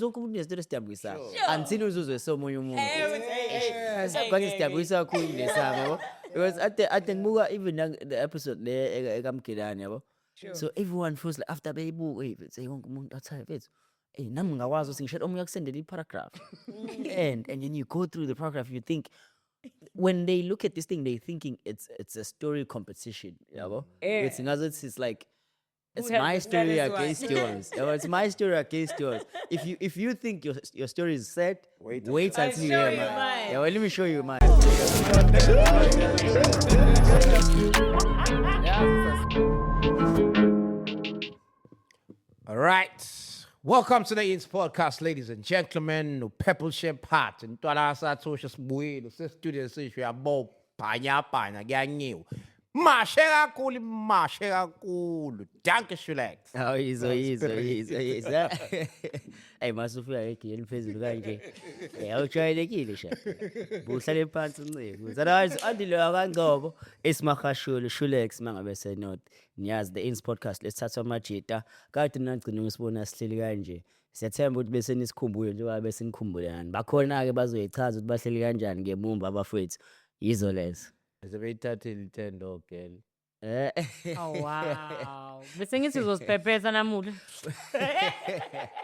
zonke umuntu unesitoro esidabukisayo until uzuzwe somunye umuntu sabhange isidabukisayo kakhulu lesaba yabo because ade ngibuka even the episode le ekamgilani yabo so everyone feels like after beyibuka bese wonke umuntu athi bethu nami ngakwazi ukuthi ngisho omunye akusendele i-paragraph and then you go through the paragraph you think when they look at this thing they thinking it's a story competition yabo it's ngazothi it's like it's my story against yours. It's my story against yours. If you think your story is set, wait until you hear mine. Yeah, well, let me show you mine. All right. Welcome to the Ins Podcast, ladies and gentlemen. No Pebble Ship Hat and Tuanasa Social Buy, the studio says we are both Panya, gang new. Mashera cool. Danke schlecht. Oh, he's. Hey, masufika ekile phezulu kanje. Awujwayelekile sha. Buhlale phansi uncike. Otherwise andilo akangcobo esimahashulu Shulex mangabe senot. Niyazi the Ins Podcast lesithatha amajita. Kade nagcina ngisibona sihleli kanje. Siyathemba ukuthi bese nisikhumbule njengoba bese nikhumbulelana. Bakhona ke bazoyichaza ukuthi bahleli kanjani ngemumva abafowethu. Yizo lezo. Sebeyithathile ithendo girl. Oh wow. Bese ngithi uzosiphepheza namuhla.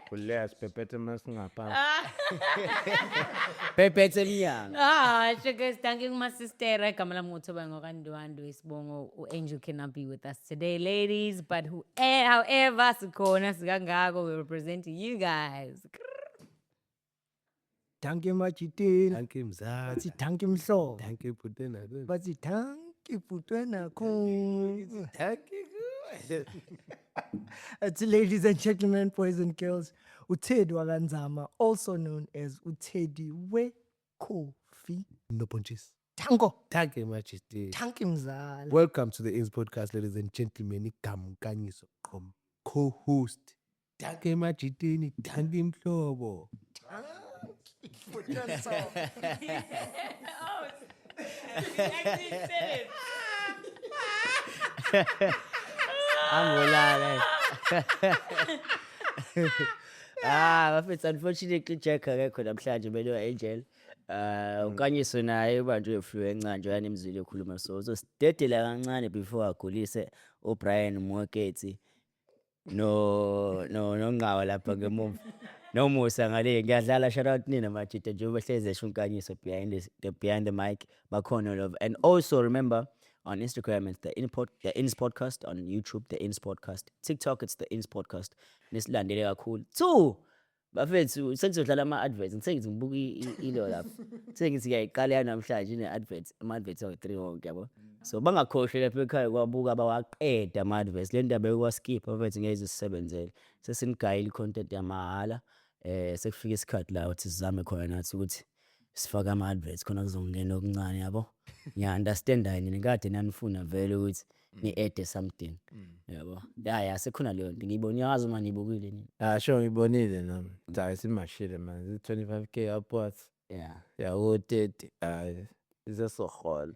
Kulea sipephethe masingapha. Pephethe emnyanga. Guys, thank you my sister. Igama lami nguthoba ngokandwandwe isibongo uAngel cannot be with us today ladies, but however sikhona sikangako we representing you guys. Thank you Machitini. Thank you Mzansi. Bathi thank you Mhlobo. Thank you Putena. Bathi thank you Putena khulu. Thank you. It's ladies and gentlemen, boys and girls, uThedi wakanzama, also known as uThedi we Coffee No punches. Tango. Thank you Majesty. Thank you Mzala. Welcome to the Ins Podcast, ladies and gentlemen. Igamkanyiso co-host. Thank you Majesty. Thank you Mhlobo. Angolala. Bafethu unfortunately Jack akekho namhlanje belo Angel. Ukanyiso naye ubanjwe flu encane yana emzili ekhuluma so sidedela kancane before agulise uBrian Mweketi. No ngawa lapha ngemumva. No Musa ngale ngiyadlala shout out nina Machita njengoba hleze shunkanyiso behind the mic bakhona love and also remember on Instagram it's the Ins Podcast, on YouTube the Ins Podcast, TikTok it's the Ins Podcast. Nisilandele kakhulu 2 bafethu sengizodlala ama adverts ngisengithi ngibuka ilo lapha sengithi ngiyayiqala namhlanje ine adverts ama adverts awu3 wonke yabo so bangakhohle lapha ekhaya kwabuka abawaqeda ama adverts le ndaba yokwa skip bafethu ngeke izisebenzele sesinigayile content yamahala sekufika isikhathi la uthi sizame khona nathi ukuthi sifaka ama adverts khona kuzongena okuncane yabo ngiya understand yini ngikade nanifuna vele ukuthi ni add something yabo ya sekhona leyo nto ngiyibona yazi uma nibukile nini Sure ngibonile nami. Cha simashile man. 25k upwards. yeah Yeah, u30 isesohol.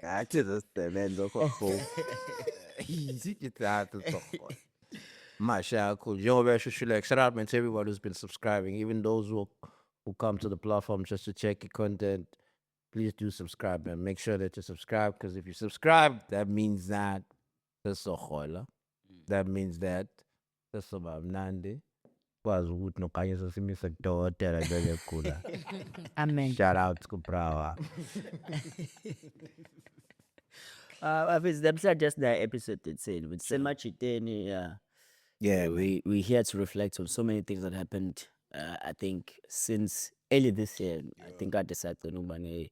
Athi zesisebenza khona. Easy kithathu sohol. Masha cool. Njengoba eshushu shout out man to everyone who's been subscribing, even those who come to the platform just to check your content. Please do subscribe and make sure that you subscribe because if you subscribe, that means that that's a hola. That means that that's about Nandi. Was would no kanya so simisa daughter I beg kula. Amen. Shout out to Brawa. That's just the episode it's in with so much yeah we here to reflect on so many things that happened I think since early this year I think I decided to ukuba ne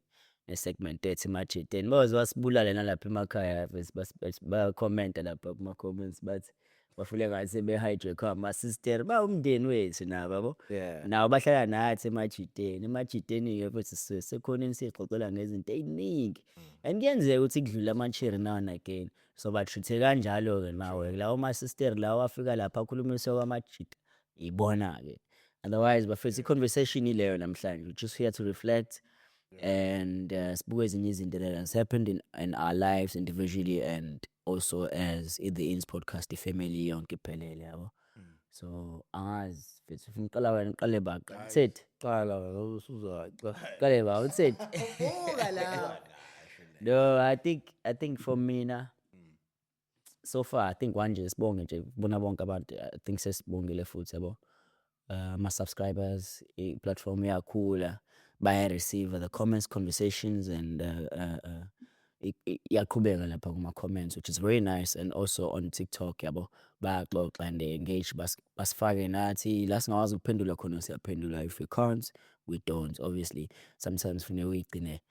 segment ethi Machiteni baze wasibulala nalapha emakhaya ba comment lapha kuma comments but bafule ngathi be hijack ama sister ba umndeni wethu nabo yabo Yeah. nawo bahlala nathi Machiteni ke futhi sekhona nisixoxela ngezinto eziningi and kuyenzeka ukuthi kudlula amanchiri now and again so batruthe kanjalo ke nawe lawo ma sister lawo afika lapha akhulumiswa kwamajita ibona ke otherwise bafethu conversation ileyo namhlanje we just here to reflect and sibuke ezinye izinto that has happened in our lives individually and also as in the Ins Podcast family yonke iphelele yabo So angazi mfethu ufuna uqala wena uqale baqa. Uthethi Qala wena usuza. qale ba uthethi. No, I think for mina so far I think one nje sibonge nje bona bonke abantu I think sesibongile futhi yabo. My subscribers, platform iyakhula, baya-receive the comments, conversations, and iyaqhubeka lapha kuma-comments, which is very nice. And also on TikTok, yabo, bayaxoxa and they engage, basifake nathi, la singakwazi ukuphendula khona siyaphendula. If we can't, we don't, obviously. Sometimes funeka uyigcine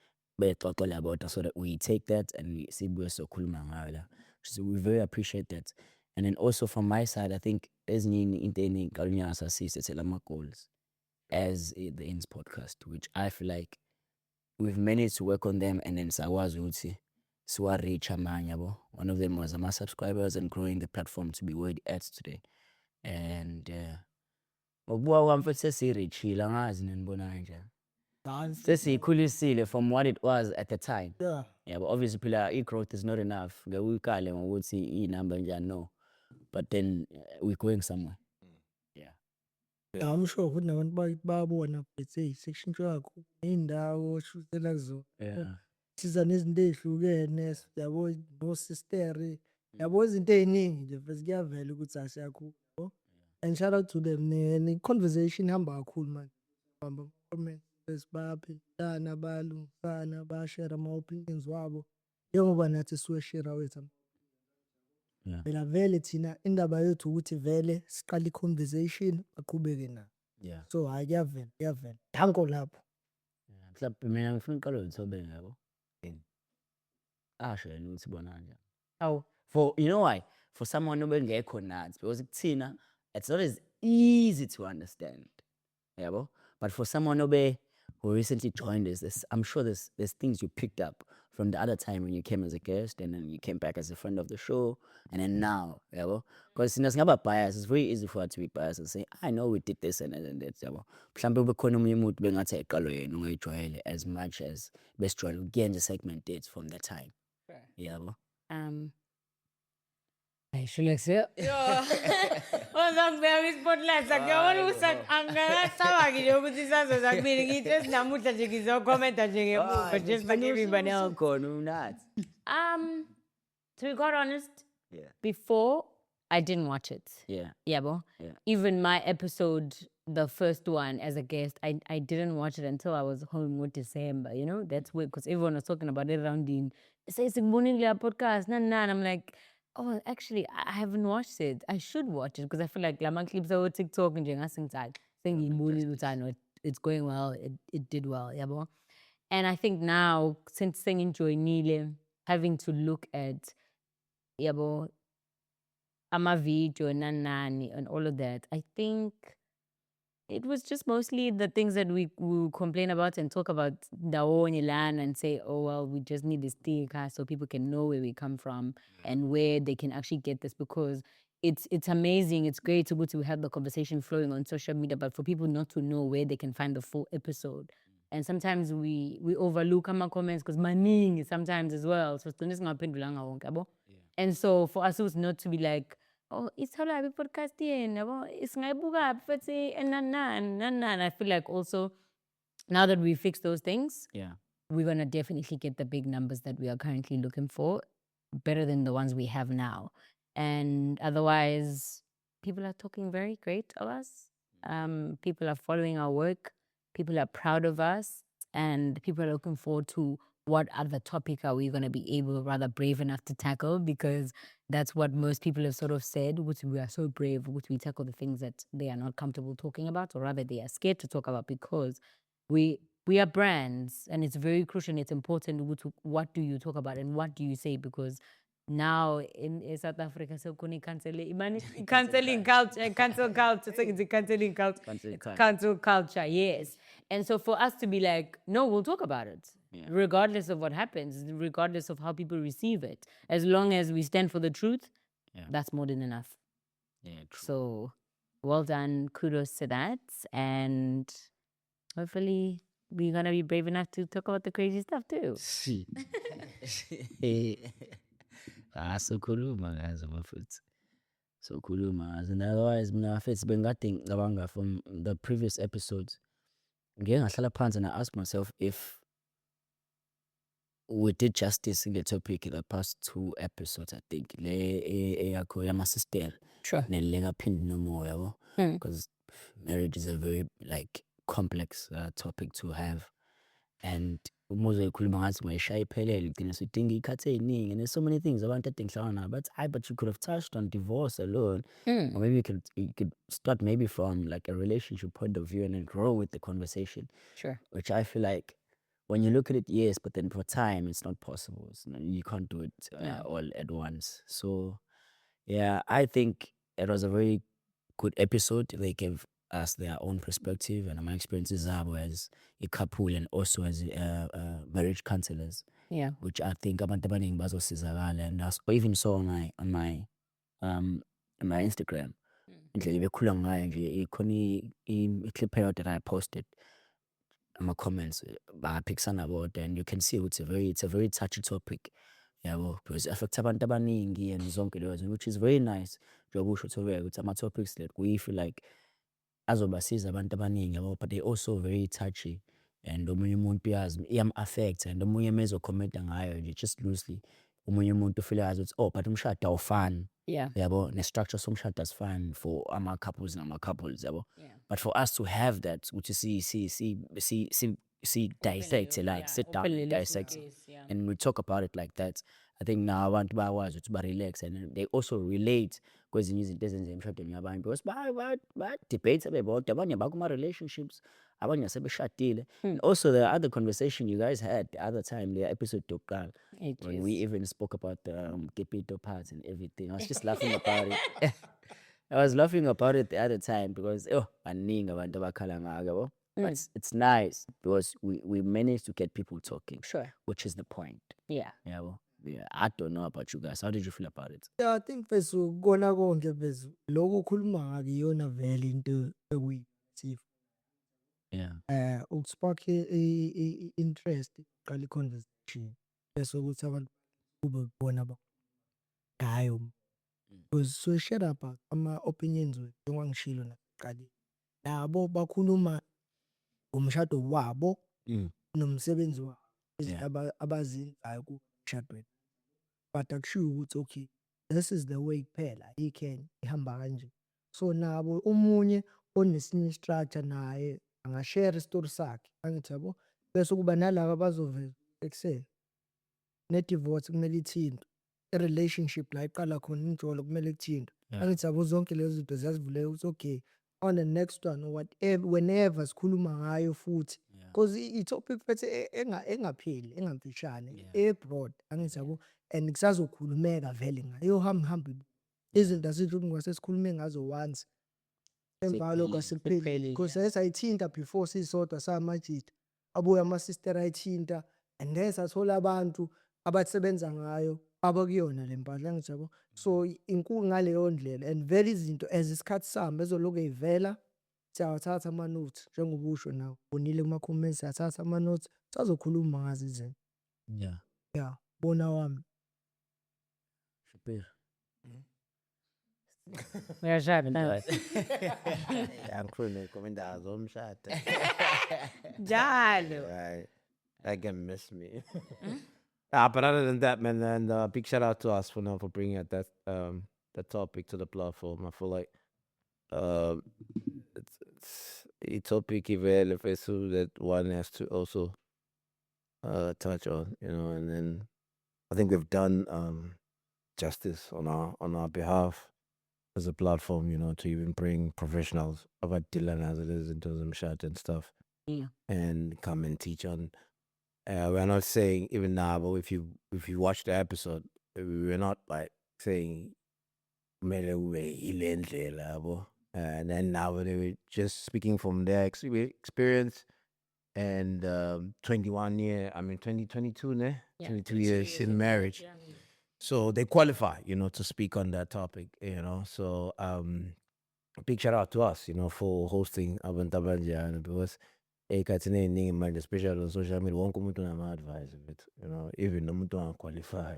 bexoxela about us so that we take that and sibuye sokhuluma ngayo la. So we very appreciate that. And then also from my side, I think ezinye into eningiqalunyanga sasisethela ama-goals as the Ins podcast, which I feel like we've managed to work on them and then sakwazi ukuthi siwa-reach amanye yabo. One of them was ama-subscribers and growing the platform to be where it at today. And ngokubuka kwami futhi sesiyirichile angazi ninibona kanjani. Sesiyikhulisile from what it was at the time. Yeah. Yeah, but obviously phela i-growth is not enough. Ngeke uyikale ngokuthi iy'namba njani, no. But then we're going somewhere. Yeah. Yeah, I'm sure ukuthi nabantu babona bethe seshintshe kakhulu iy'ndawo shutela kuzona. Yeah. Siza nezinto ey'hlukene yabo no-sister yabo izinto ey'ningi nje futhi kuyavela ukuthi asiyakhula yabo. And shout out to them ne-conversation ihamba kakhulu manje. Hamba comment bayaphendulana bayalungisana bayashare ama-opinions wabo njengoba nathi siwe-share wethu. Yeah. Phela vele thina indaba yethu ukuthi vele siqale i-conversation baqhubeke nayo. Yeah. So hayi kuyavela danko lapho. Mhlawumbe mina ngifuna uqala uThobeni yabo. Asho yena ukuthi bona kanjani. Oh, For you know why? For someone obengekho nathi because kuthina it's not as easy to understand. Yabo. But for someone who recently joined us, I'm sure there's things you picked up from the other time when you came as a guest and then you came back as a friend of the show and then now, yabo. Because singaba biased, it's very easy for us to be biased and say, I know we did this and that, yabo. Mhlawumbe bekhona omunye umuntu bengathi eqalo yena ungayijwayele as much as besijwayele ukuyenza segment dates from that time. Yabo. I should like say, ozangibeka kwi-spotlight sakuyabona ukuthi angakasabaki ukuthi sazoza kumina ngithi esinamuhla nje ngizokhomenta nje ngemuva just like everybody else. Khona unathi. To be quite honest, Yeah. before I didn't watch it. Yeah. Yabo. Yeah. Even my episode, the first one as a guest, I didn't watch it until I was home with December, you know? That's weird because everyone was talking about it around in say podcast, and I'm like, oh, actually, I haven't watched it. I should watch it because I feel like lama clips over TikTok and saying it's going well, it did well, yabo. And I think now, since singing Joy Nile, having to look at yabo, ama video, nanani, and all of that, I think it was just mostly the things that we complain about and talk about Daoni land and say, oh, well, we just need this sticker so people can know where we come from and where they can actually get this because it's amazing. It's great to have the conversation flowing on social media, but for people not to know where they can find the full episode. And sometimes we overlook our comments because maning sometimes as well. So and so for us, it was not to be like, oh, it's how I podcast it's and I feel like also now that we fixed those things, Yeah. we're gonna definitely get the big numbers that we are currently looking for, better than the ones we have now. And otherwise, people are talking very great of us. People are following our work. People are proud of us, and people are looking forward to what other topic are we going to be able, rather brave enough to tackle, because that's what most people have sort of said, which we are so brave, which we tackle the things that they are not comfortable talking about, or rather they are scared to talk about, because we are brands, and it's very crucial and it's important what do you talk about and what do you say, because now in South Africa, so canceling culture, cancel culture, so it's a canceling culture, cancel culture, yes. And so for us to be like, no, we'll talk about it, regardless of what happens, regardless of how people receive it, as long as we stand for the truth, that's more than enough. Yeah, true. So well done, kudos to that, and hopefully we're gonna be brave enough to talk about the crazy stuff too. Si. Asokhuluma ngazo mafuthu. So khuluma ngazo. And otherwise mina mfethu bengikade ngicabanga from the previous episodes. Ngike ngahlala phansi and I asked myself if we did justice in the topic in the past 2 episodes, I think. Le eyakho yama-sister Sure. nele kaPhindi Nomoya, yabo. Mm. Because marriage is a very like complex topic to have. And uma uzoyikhuluma ngathi ungayishaya iphelele ugcine usudinga iy'khathi ey'ningi, and there's so many things abantu ade ngihlangana nabo. But you could have touched on divorce alone. Mm. Or maybe you could start maybe from like a relationship point of view and then grow with the conversation. Sure. Which I feel like when you look at it, yes, but then for time, it's not possible. You can't do it Yeah. all at once. So, yeah, I think it was a very good episode. They gave us their own perspective and my experiences as a couple and also as marriage counselors, Yeah. which I think abantu abaningi bazosizakala. And I even saw on my Instagram. Indlela bekhuluma ngayo nje ikhona i-clip out that I posted. My comments baphikisana bodwa, and you can see it's a very touchy topic, yabo, because it affects abantu abaningi and zonke lezo, which is very nice. Njengoba usho Thobeka ukuthi ama-topics that we feel like azobasiza abantu abaningi, yabo, but they also very touchy, and omunye umuntu uyazi iyam-affect, and omunye mezokhomenta ngayo nje just loosely, omunye umuntu ufeel ukuthi oh but umshado awufani, Yeah. yabo, ne-structure somshado asifani for ama-couples nama-couples, yabo. Yeah. But for us to have that, which you see dissect, like sit down and dissect, and we talk about it like that. I think now abantu bayakwazi ukuthi ba-relax, and they also relate kwezinye izinto ezenza emshadweni yabanye, because ba-debate bebodwa, abanye bakuma-relationships, abanye sebeshadile. And also the other conversation you guys had the other time, the episode yokuqala, when we even spoke about the Kipito parts and everything. I was just laughing about it. I was laughing about it the other time because baningi abantu abakhala ngako, yabo. But it's nice because we managed to get people talking, Sure. which is the point. Yeah. Yabo. Yeah, I don't know about you guys. How did you feel about it? Yeah, I think mfethu kona konke mfethu lokhu ukhuluma ngakuyona vele into ekuyi-positive. Yeah. Ukuspark i-interest, uqala i-conversation bese ukuthi abantu kube bona ngayo. Because so share up ama-opinions wethu njengoba ngishilo nakuqaleni. Nabo bakhuluma ngomshado wabo nomsebenzi wabo, izinto abazenzayo kumshadweni. But akushiwo ukuthi okay, this is the way kuphela ihamba kanje. So nabo omunye onesinye i-structure naye angashare isitori sakhe, angithi yabo, bese kuba nalaba abazoveza ekuseni ne-divorce kumele ithintwe, i-relationship la iqala khona injolo kumele kuthintwe, angithi yabo, zonke lezo zinto ziyazivuleka ukuthi okay, on the next one or whatever, whenever sikhuluma ngayo futhi, because i-topic fethu engapheli engamfishane e-broad, angithi yabo, and kusazokhulumeka vele ngayo iyohamba izinto asithi ngase sikhulume ngazo once emva lokho asipheli, because sayithinta before sisodwa samajida, abuye ama-sister ayithinta, and then sathola abantu abasebenza ngayo abakuyona le mpahla, angithi yabo. So inkulu ngaleyo ndlela, and vele izinto as isikhathi sihamba ezoloku ey'vela siyawathatha ama-notes njengoba usho nawe ubonile kuma-comments, siyathatha ama-notes sazokhuluma ngazo izinto. Yeah, bona wami. Shapiro. Uyashada na? Yeah, ngikhulume ngomndaba zomshado. Njalo. Right. That can miss me. But other than that, man, and big shout out to us for bringing out that topic to the platform. I feel like it's a topic even if it's so that one has to also touch on, and then I think we've done justice on our behalf as a platform, to even bring professionals about Dylan as it is into some shot and stuff. Yeah. And come and teach on. We're not saying even now, but if you watch the episode, we're not like saying and then now they were just speaking from their experience and 2022 22 years in marriage. So they qualify, to speak on that topic, So big shout out to us, for hosting Abantu Abanja, because especially on social media, wonke umuntu unama-advice, even nomuntu angaqualify.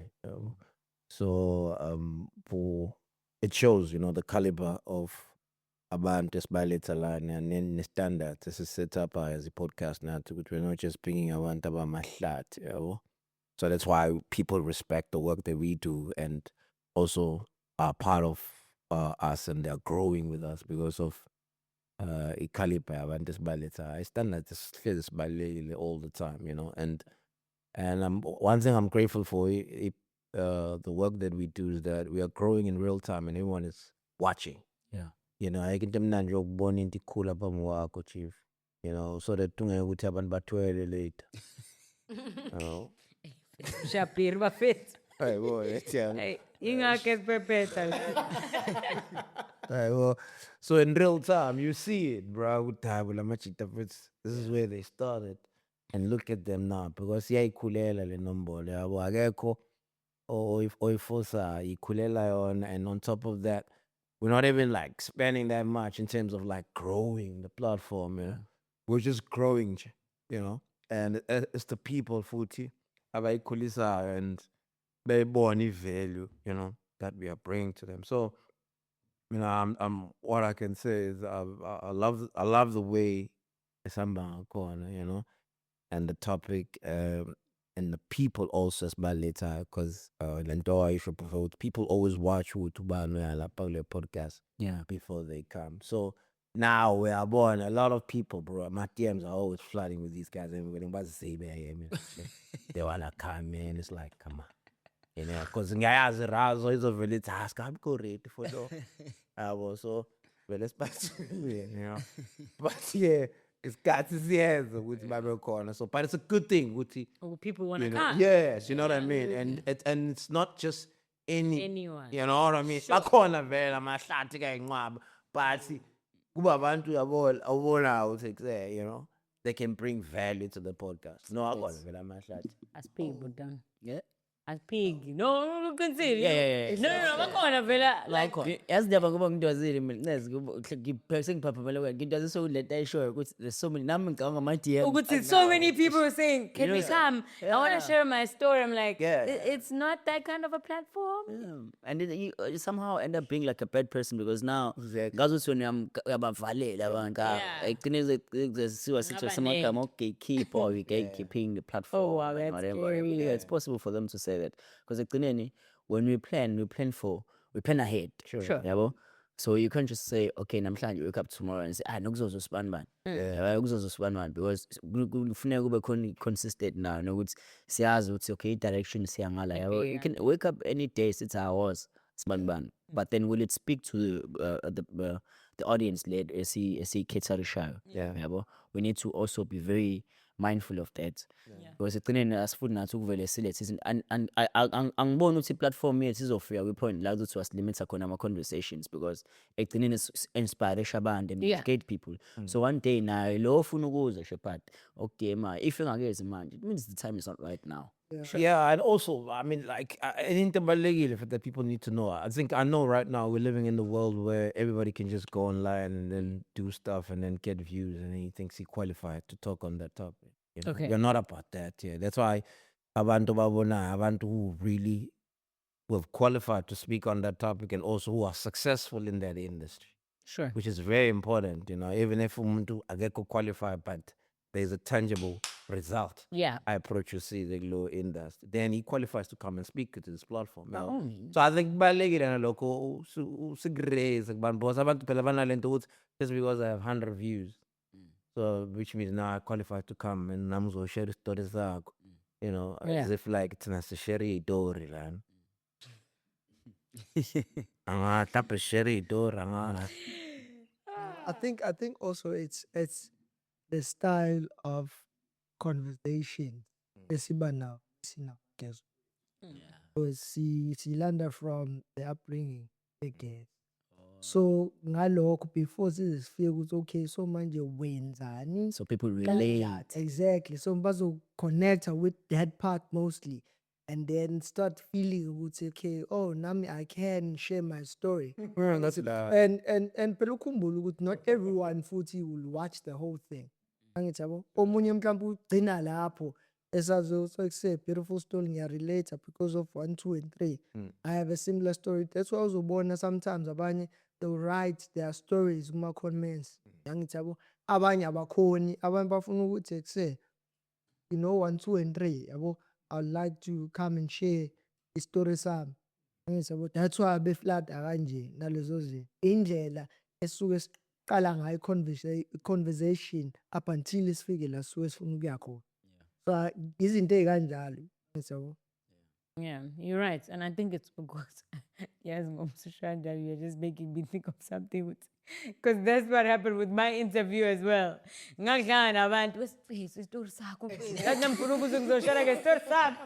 So for it shows, you know, the caliber of abantu esibaletha lana and standards esiset up as a podcast now, we're not just bringing abantu abamahlathi, yabo. So that's why people respect the work that we do and also are part of us, and they're growing with us because of caliber yabantu esibaletha. Standards esihlezi sibalulekile all the time, you know. And one thing I'm grateful for, the work that we do is that we are growing in real time and everyone is watching. Yeah. You know, ayikho into emnandi yokubona into ikhula phambi kwakho, chief. You know, so that ungeke ukuthi abantu bathwele later. You know. Shapir bafethu. Hey, boy, that's young. Hey, ingakhe sipepeta. Well, so in real time, you see it, bro. This is where they started. And look at them now. Because ikhulela le nombolo yabo akekho oyifosa ikhulela yona, and on top of that, we're not even like spending that much in terms of like growing the platform, you know. We're just growing, you know. And it's the people futhi abayikhulisayo and beyibona value, you know, that we are bringing to them. So, you know, I'm what I can say is I love the way esihamba ngakhona, you know, and the topic and the people also esibalethayo, because lento ayisho before, people always watch ukuthi ubani uyalapha kule podcast Yeah. before they come. So now we are born, a lot of people, bro. My DMs are always flooding with these guys. Everybody wants to say, they wanna come in. It's like, come on, you know, because ngayazi Razo is a really task. I'm ready for that. So, well, let's pass, you know. But yeah, it's got to see with my corner. So, but it's a good thing, Wuti. Oh, people want You to know, come. yes, you know what I mean. And it's not just Anyone. you know what I mean. Bakhona vela amahlathi kayinqwaba, but kuba abantu abona ukuthi you know, they can bring value to the podcast. No, akhona vela amahlathi. As pig, but done. Yeah. As pig. No, consider. Yeah. No, bakhona vela like Yazi ndaba ngoba ngidwazile mina sengiphaphamela wena ngidwazi so let I show ukuthi there's so many nami ngicabanga ama DM Ukuthi so many people were saying, "Can You we know, come? I want to share my story." I'm like, Yeah. It's not that kind of a platform." Yeah. And then you somehow end up being like a bad person because now Exactly. ngazi ukuthi uyabavalela abantu Yeah. ekugcineni siwa sithi samagama gatekeeper or we gatekeeping the platform Oh, wow, and that's whatever. scary. Yeah, it's possible for them to say that because ekugcineni when we plan ahead. Sure. Yabo. So you can't just say, okay, namhlanje you wake up tomorrow and say, nokuzoza usibani bani. Yeah, kuzoza usibani bani, because kufuneka kube khona consistent now nokuthi siyazi ukuthi okay, direction siyangala. Yabo. You can wake up any day sithi was sibani bani. But then will it speak to the audience led esiyikhetharishayo? Yeah. Yabo. We need to also be very mindful of that. Because ekugcineni asifuni nathi ukuvele silethe and angiboni ukuthi i-platform yethu izofika kwi-point la ukuthi wasilimitha khona ama-conversations, because ekugcineni inspirisha abantu and Yeah. educate people. So one day nayo lo ofuna ukuza Shepherd okudema if engakezi manje, it means the time is not right now. Yeah, and also, I mean, like, into balekile that people need to know. I know right now we're living in the world where everybody can just go online and then do stuff and then get views, and then he thinks he qualified to talk on that topic. You know? Okay. You're not about that. Yeah, that's why abantu who really who have qualified to speak on that topic and also who are successful in that industry, Sure. which is very important. You know, even if umuntu akekho qualified, but there's a tangible result. Yeah. I approach you see the low industry, then he qualifies to come and speak to this platform. You By know? all means. So I think balekile nalokho usigraze kubantu because abantu phela banalento ukuthi just because I have 100 views, so which means now I qualify to come and nami ngizoshare istori sakho, you know, as if like thina sishare itori lana. Angahlaphe share itori anga. I think also it's the style of conversation esiba now sinakezwe. So silanda from the upbringing again. So ngalokho before sifike ukuthi okay, so manje wenzani? So people relate. Exactly. So bazo connect with that part mostly, and then start feeling ukuthi okay, oh nami I can share my story. That's it. And phela ukhumbula ukuthi not everyone futhi will watch the whole thing. Angithi yabo, omunye mhlawumbe ugcina lapho esazo so say beautiful story ngiyarelate because of 1 2 and 3 I have a similar story. That's why uzobona sometimes abanye they'll write their stories kuma comments yangithi yabo abanye abakhoni abanye bafuna ukuthi ekuse you know 1 2 and 3 yabo I'd like to come and share istory sami yangithi yabo that's why beflata kanje nalezo zinto indlela esuke siqala ngayo conversation up until isifike la suke sifuna ukuya khona so izinto ezikanjalo yabo. Yeah, you're right. And I think it's because, yes, Mom Sushanda, you're just making me think of something. Because that's what happened with my interview as well. Ngahlangana abantu wesifisa isitori sakho mfethu. Yathi namfuna ukuthi ngizoshara ngestori sami.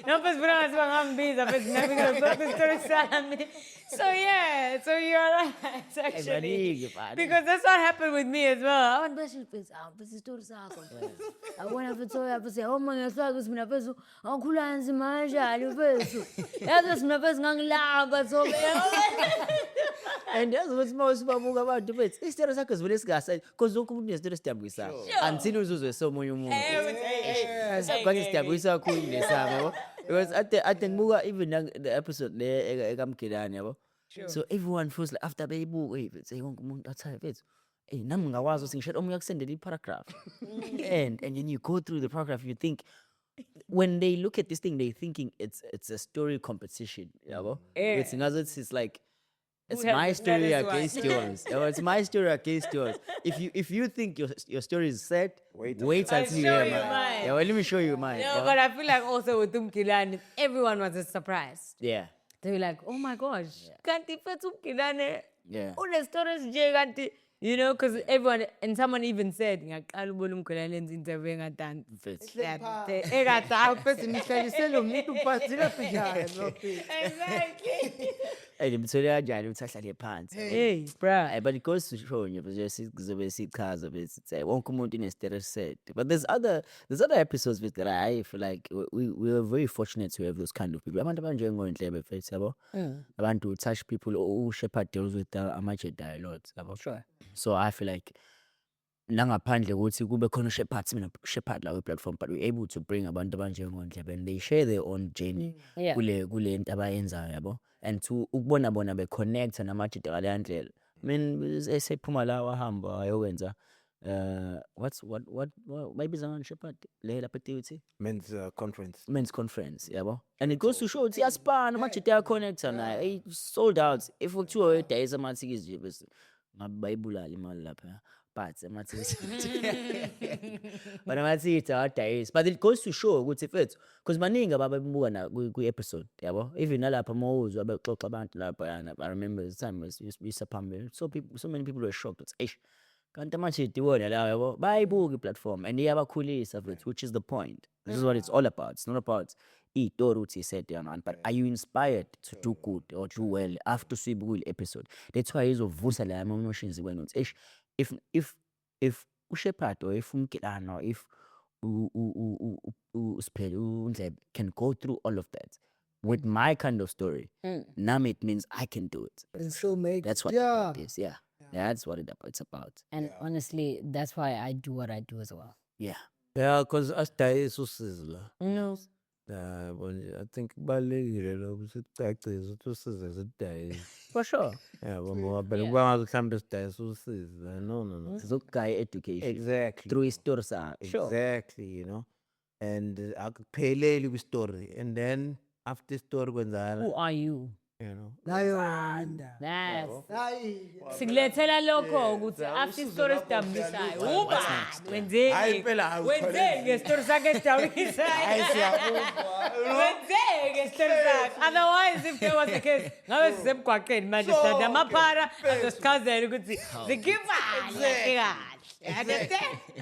Nampa sifuna ngathi bangambiza mfethu ngabika ngizokho isitori sami. So yeah, so you're right actually. Baningi, bani. Because that's what happened with me as well. Abantu basho mfethu, mfethu isitori sakho mfethu. Abona mfethu mfethu uma ngehlwa ukuthi mina mfethu angikhula nzima kanjani mfethu. Yazi mina mfethu ngangilamba so. And yazi ukuthi uma usibabuka abantu bethi isitori sakho sivele singasa because wonke umuntu unestori esidabukisayo until uzuzwe somunye umuntu sakho sidabukisa kakhulu nesami yabo because ade ngibuka even the episode le ekamgilani yabo so everyone feels like after beyibuka hey wonke umuntu athaye bethu hey nami ngakwazi ukuthi ngisho omunye akusendele i-paragraph and then you go through the paragraph you think when they look at this thing they thinking it's a story competition yabo it's ngazothi it's like it's has my the story saddest one? against yours. It's my story against yours. If you think your story is set, wait I'll until you show hear you mine. mine. Yeah, well, let me show you mine. No, but I feel like also with Umkilani, everyone was a surprise. Yeah, They were like, oh my gosh, kanti fethu Umkilani, yeah. une stories nje kanti, you know, because everyone, and someone even said, ngiyaqala ubona Umkilani enza interview engadani. Mfethu. Engadani, Bese nihlalisele umuntu uphathile pijana no exactly. Hey, ngimthole kanjani ukuthi ahlale phansi. Hey, bruh. But it goes to show you, but just sizobe sichaza bese say wonke umuntu ine-story set. But there's other episodes that I feel like we are very fortunate to have those kind of people. Abantu abanjengoNdlebe mfethu yabo. Abantu touch people uShepherd deals with ama-Jedi a lot yabo. Sure. So I feel like nangaphandle ukuthi kube khona uShepherd la platform but we're able to bring abantu abanjengoNdlebe and they share their own journey Yeah. kule nto abayenzayo yabo and to ukubona bona beconnecta namajida ngaleya ndlela I mean esephuma la wahamba ayokwenza what bayibiza ngani Shepherd le lapha eTT Men's conference. men's conference yabo and it goes to show ukuthi yaspana amajida ayaconnecta naye hey, sold out if kuthiwa wedayisa amathikithi nje bese ngabe bayibulala imali lapha but but amathikithi awadayisi but it goes to show ukuthi mfethu because maningi ababebuka na kwi-episode yabo even nalapha mawuzwa bexoxa abantu lapha yana I remember the time bisaphambili so many people were shocked ukuthi eish kanti amajidi wona lawo yabo bayibuka i-platform and iyabakhulisa mfethu which is the point this is what it's all about it's not about iy'tori ukuthi iset yanani but are you inspired to do good or do well after suyibukile episode that's why izovusa la ama-emotions wena ukuthi eish if uShepherd or if uMkilana or if uSiphele uNdlebe can go through all of that with my kind of story nami it means I can do it and still make that's what yeah it is yeah that's what it's about And honestly, that's why I do what I do as well. yeah Yeah, because asidayisa usizi la. No. Yabo nje I think kubalulekile lokho ukuthi kucacise ukuthi usizi sidayisa. For sure. Yabo ngoba phela kuba ngathi mhlambe sidayisa usizi la. No. sizokugaya education Exactly. through isitori sakho Exactly, you know. And akupheleli kwi-story and then after story kwenzala, Who are you? you know. nayo indaba That's hayi sikulethela lokho ukuthi after story esidabukisayo ubani wenzeni wenzeni ngestori sakho esidabukisayo wenzeni ngestori sakho otherwise if there was the case ngabe sisemgwaqeni manje sidade amaphara azosichazela ukuthi zikimali kahle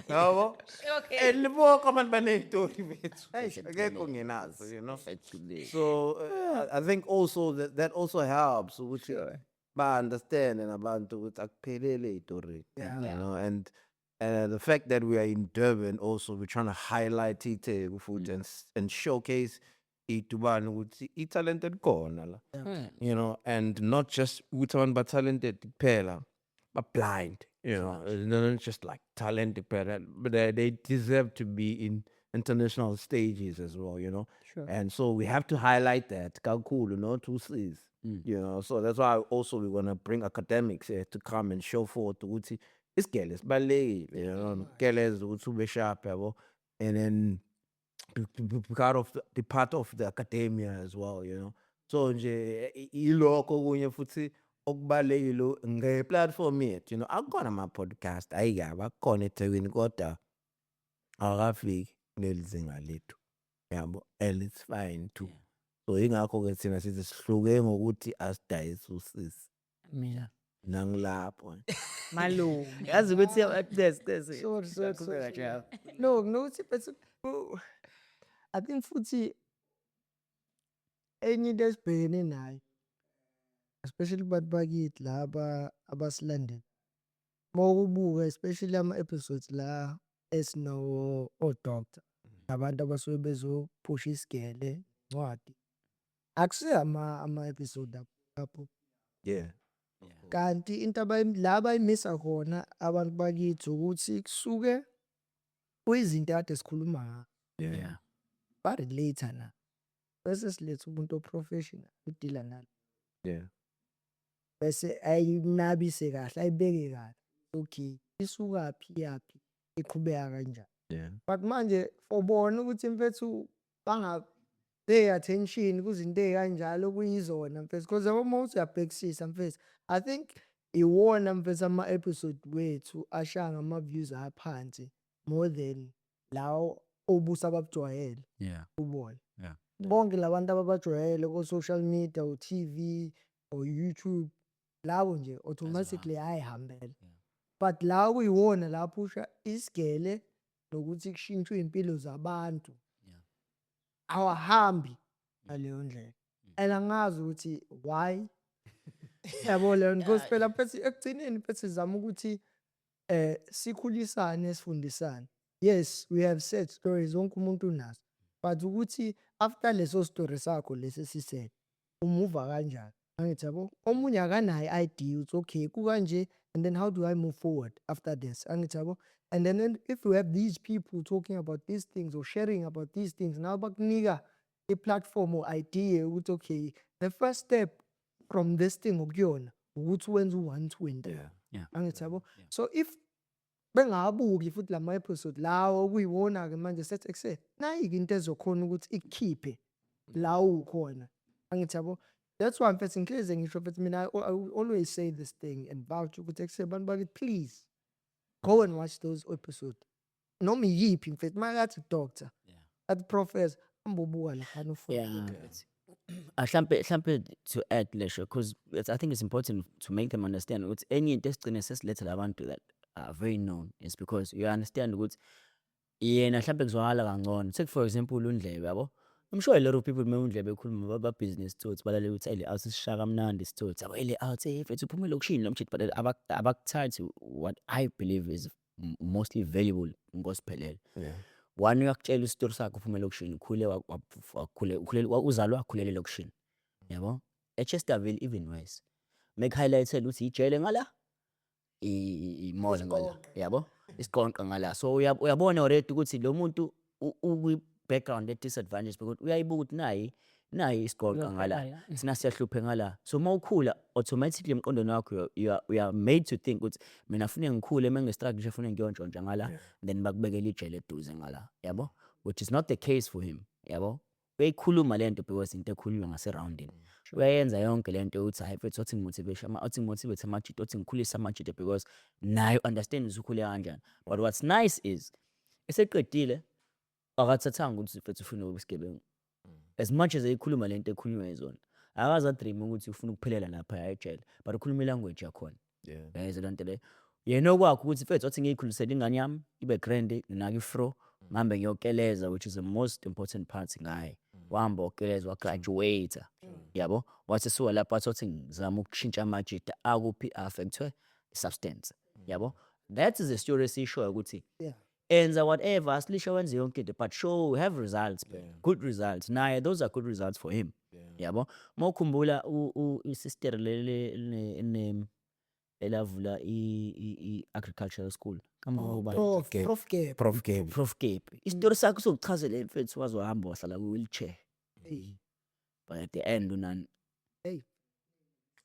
Yabo. okay And liboka abantu baney'tori bethu. Akekho ngenazo, you know. So I think also that also helps ukuthi ba-understand nabantu ukuthi akuphelele iy'tori. You know, and the fact that we are in Durban also we're trying to highlight it futhi and showcase itubani ukuthi i-talented khona la. You know, and not just ukuthi abantu ba-talented kuphela but blind, you know, not just like talented, but they deserve to be in international stages as well, you know. Sure. And so we have to highlight that kakhulu, no, to see, you know. So that's why also we want to bring academics here to come and show forth ukuthi isigele sibalulekile, you know, geleza ukuthi ube sharp yabo, and then be part of the part of the academia as well, you know. So nje ilokho kunye futhi okubalekile nge-platform yethu, you know, akukhona ama-podcast ayikabi akukhona eThekwini kodwa awakafiki kuleli zinga lethu yabo, and it's fine too. So yingakho-ke thina sithi sihluke ngokuthi asidayise usisi Mina. nangilapho. Malume. yazi ukuthi Sorry. No, nginokuthi but I think futhi enye into esibhekene nayo, especially abantu bakithi laba abasilandela. Mawubuka especially ama-episodes la esino o-doctor abantu abasuke bezophusha isigele ncwadi. Akusiyo ama-episode lapho. Yeah. Kanti into la abayimisa khona abantu bakithi ukuthi kusuke kuyizinto kade sikhuluma ngazo. yeah Ba-relate na. Bese siletha umuntu o-professional udila nalo. Yeah. Bese ayinabise kahle, ayibeke kahle. Okay, isukaphi yaphi, iqhubeka kanjani. Yeah. But manje for bona ukuthi mfethu pay attention kuzinto ey'kanjalo kuyizona mfethu, because uma uthi uyabhekisisa mfethu, I think iwona mfethu ama-episode wethu ashaya ngama-views aphansi more than lawo obusa ababujwayele yeah ubona. Yeah. Bonke labantu ababajwayele ko-social media, o-TV, o-YouTube, lawo nje automatically ayihambela. But la kuyiwona lapho usha isigele nokuthi kushintshwe iy'mpilo zabantu. Yeah. Awahambi ngaleyo ndlela. And angazi ukuthi why. Yabo leyo nto, because phela mfethu ekugcineni mfethu sizama ukuthi sikhulisane sifundisane. Yes, we have said stories wonke umuntu unazo. But ukuthi after leso story sakho lesi sisaid umuva kanjani? Angithi yabo omunye akanayo idea ukuthi okay kukanje, and then how do I move forward after this? Angithi yabo, and then if we have these people talking about these things or sharing about these things, now bakunika i-platform or idea ukuthi okay the first step from this thing okuyona ukuthi wenze u-120. yeah Angithi yabo, so if bengabuki futhi lama episode lawo kuyiwona ke manje sethi ekuse nayi into ezokhona ukuthi ikukhiphe la ukhona. Angithi yabo, that's why mfethu ngihleze ngisho mfethu mina I always say this thing and vouch ukuthi ekuse bantu bakithi please go and watch those episodes. Noma yiphi mfethu makathi doctor athi professor ambobuka la ufuna. Hlampe to add lesho, because I think it's important to make them understand ukuthi enye into esigcine sesiletha labantu that are very known is because you understand ukuthi yena hlampe kuzwakala kangcono. Take for example uNdlebe yabo. I'm sure a lot of people may uNdlebe ekhuluma about business thoughts balale ukuthi ile out sishaka mnandi sithoughts yabo ile out efethu uphumele ukushini lo mshit, but abakuthathi what I believe is mostly valuable ngosiphelele. Yeah. One uyakutshela isitori sakho uphumele ukushini, ukhule uzalwa wakhulele lokushini. Yabo? eChesterville even worse. Make highlighted ukuthi ijele ngala i-mall ngala. Yabo? Isiqonqa ngala. So uyabona already ukuthi lo muntu background disadvantage because uyayibuka ukuthi nayi isiqonqa ngala. Sina siyahluphe ngala. So mawukhula automatically emqondweni wakho you are made to think ukuthi mina fune ngikhule mengistruggle nje fune ngiyontshontshwa ngala, then bakubekela ijele eduze ngala. Yabo? Which is not the case for him. Yabo? Uyayikhuluma lento because into ekhulunywa ngase-rounding. Uyayenza yonke lento ukuthi hayi mfethu othi ngimotivate amajita, othi ngikhulisa amajita because naye understand ukhule kanjani. But what's nice is eseqedile akathathanga ukuthi mfethu ufuna ukusigebengu. As much as eyikhuluma lento ekhulunywa yizona, akaza dream ukuthi ufuna ukuphelela lapha ejele, but ukhuluma language yakhona. Yeah. Yayizwa lento le. Yena okwakho ukuthi mfethu othi ngiyikhulisele ingane yami ibe grand nginaka ifro, ngihambe ngiyokeleza, which is the most important part ngaye. Wahamba okeleza wagraduate. Yabo? Wathi suka lapha athi ngizama ukushintsha amajita akuphi affectwe substance. Yabo? That is the story esishoyo ukuthi enza whatever aslisha wenze yonke into, but show have results, good results. Naye those are good results for him. Yabo? Mawukhumbula isister lele elavula i-agricultural school kama ubani Prof Gap. Prof Cape isitori sakho sokuchazela mfethu waze wahamba wahlala ku-wheelchair but at the end unani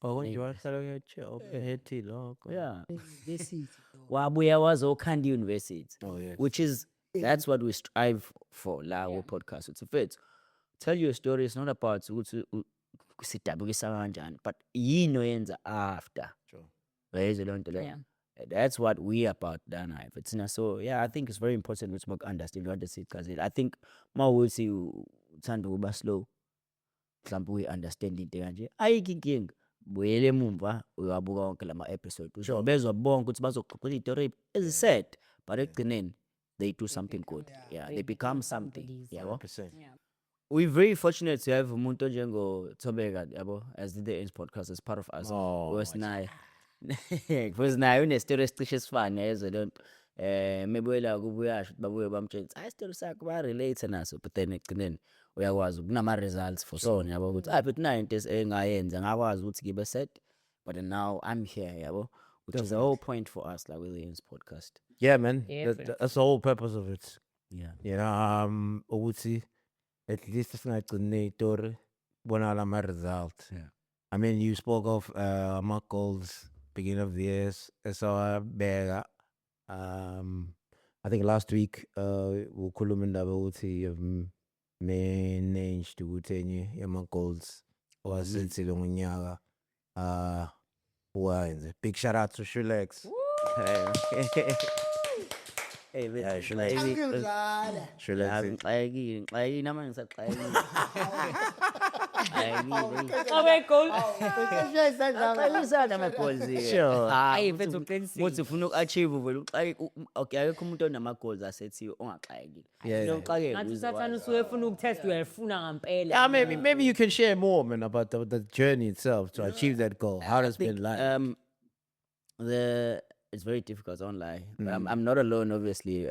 Oh, when you are selling a chair, okay, yeah University. wabuya wazokhanda i-university Oh, yes. which is that's what we strive for la podcast it's mfethu tell you a story it's not about ukuthi sidabukisa kanjani but yini oyenza after Sure. uyayizwa leyo nto leyo Yeah. that's what we about lana but so yeah I think it's very important ukuthi maku-understand what the because I think ma ukuthi uthanda ukuba slow mhlawumbe uyi-understand into kanje ayikho inkinga buyele emumva uyabuka wonke lama-episode uzobezwa bonke ukuthi bazoxoxela iy'tori ezi-sad but ekugcineni they do something good yeah they become something yabo 100%. we're very fortunate to have umuntu onjengoThobeka yabo as the Ends podcast as part of us Oh, because naye because naye unestori esicishe esifane yezwe leyo nto mebuyela kuba uyasho ukuthi babuye bamtshela ukuthi hayi isitori sakho ba-relate naso but then ekugcineni uyakwazi kunama-results for sona yabo ukuthi but nayo into engayenza ngakwazi ukuthi ngibe set but then now I'm here yabo which is the whole point for us like with the Ends podcast Yeah, man. Definitely. That's the whole purpose of it. yeah You know, ukuthi at least singagcine itori bonakala ama-result. Yeah. I mean, you spoke of ama-goals beginning of the year esawabeka. I think last week ukhuluma indaba ukuthi you've managed ukuthi enye yama-goals owasethile ngonyaka wayenze. Big shout out to Shulex. hey Yeah, bitch, Shulex. Angidlala. Shulex. ngixakekile namanje ngisaxakekile axakisana ama-goals Sure. Hayi, mfethu uqinisile. muthi ufuna uku-achieve vele okay akekho umuntu onama-goals asethiwe ongaxakekile Ngathi usathana usuke efuna ukutest uyayifuna ngampela. Yeah, maybe you can share more, man, about the journey itself to achieve that goal. How it's been like. It's very difficult, I don't lie. But I'm not alone, obviously.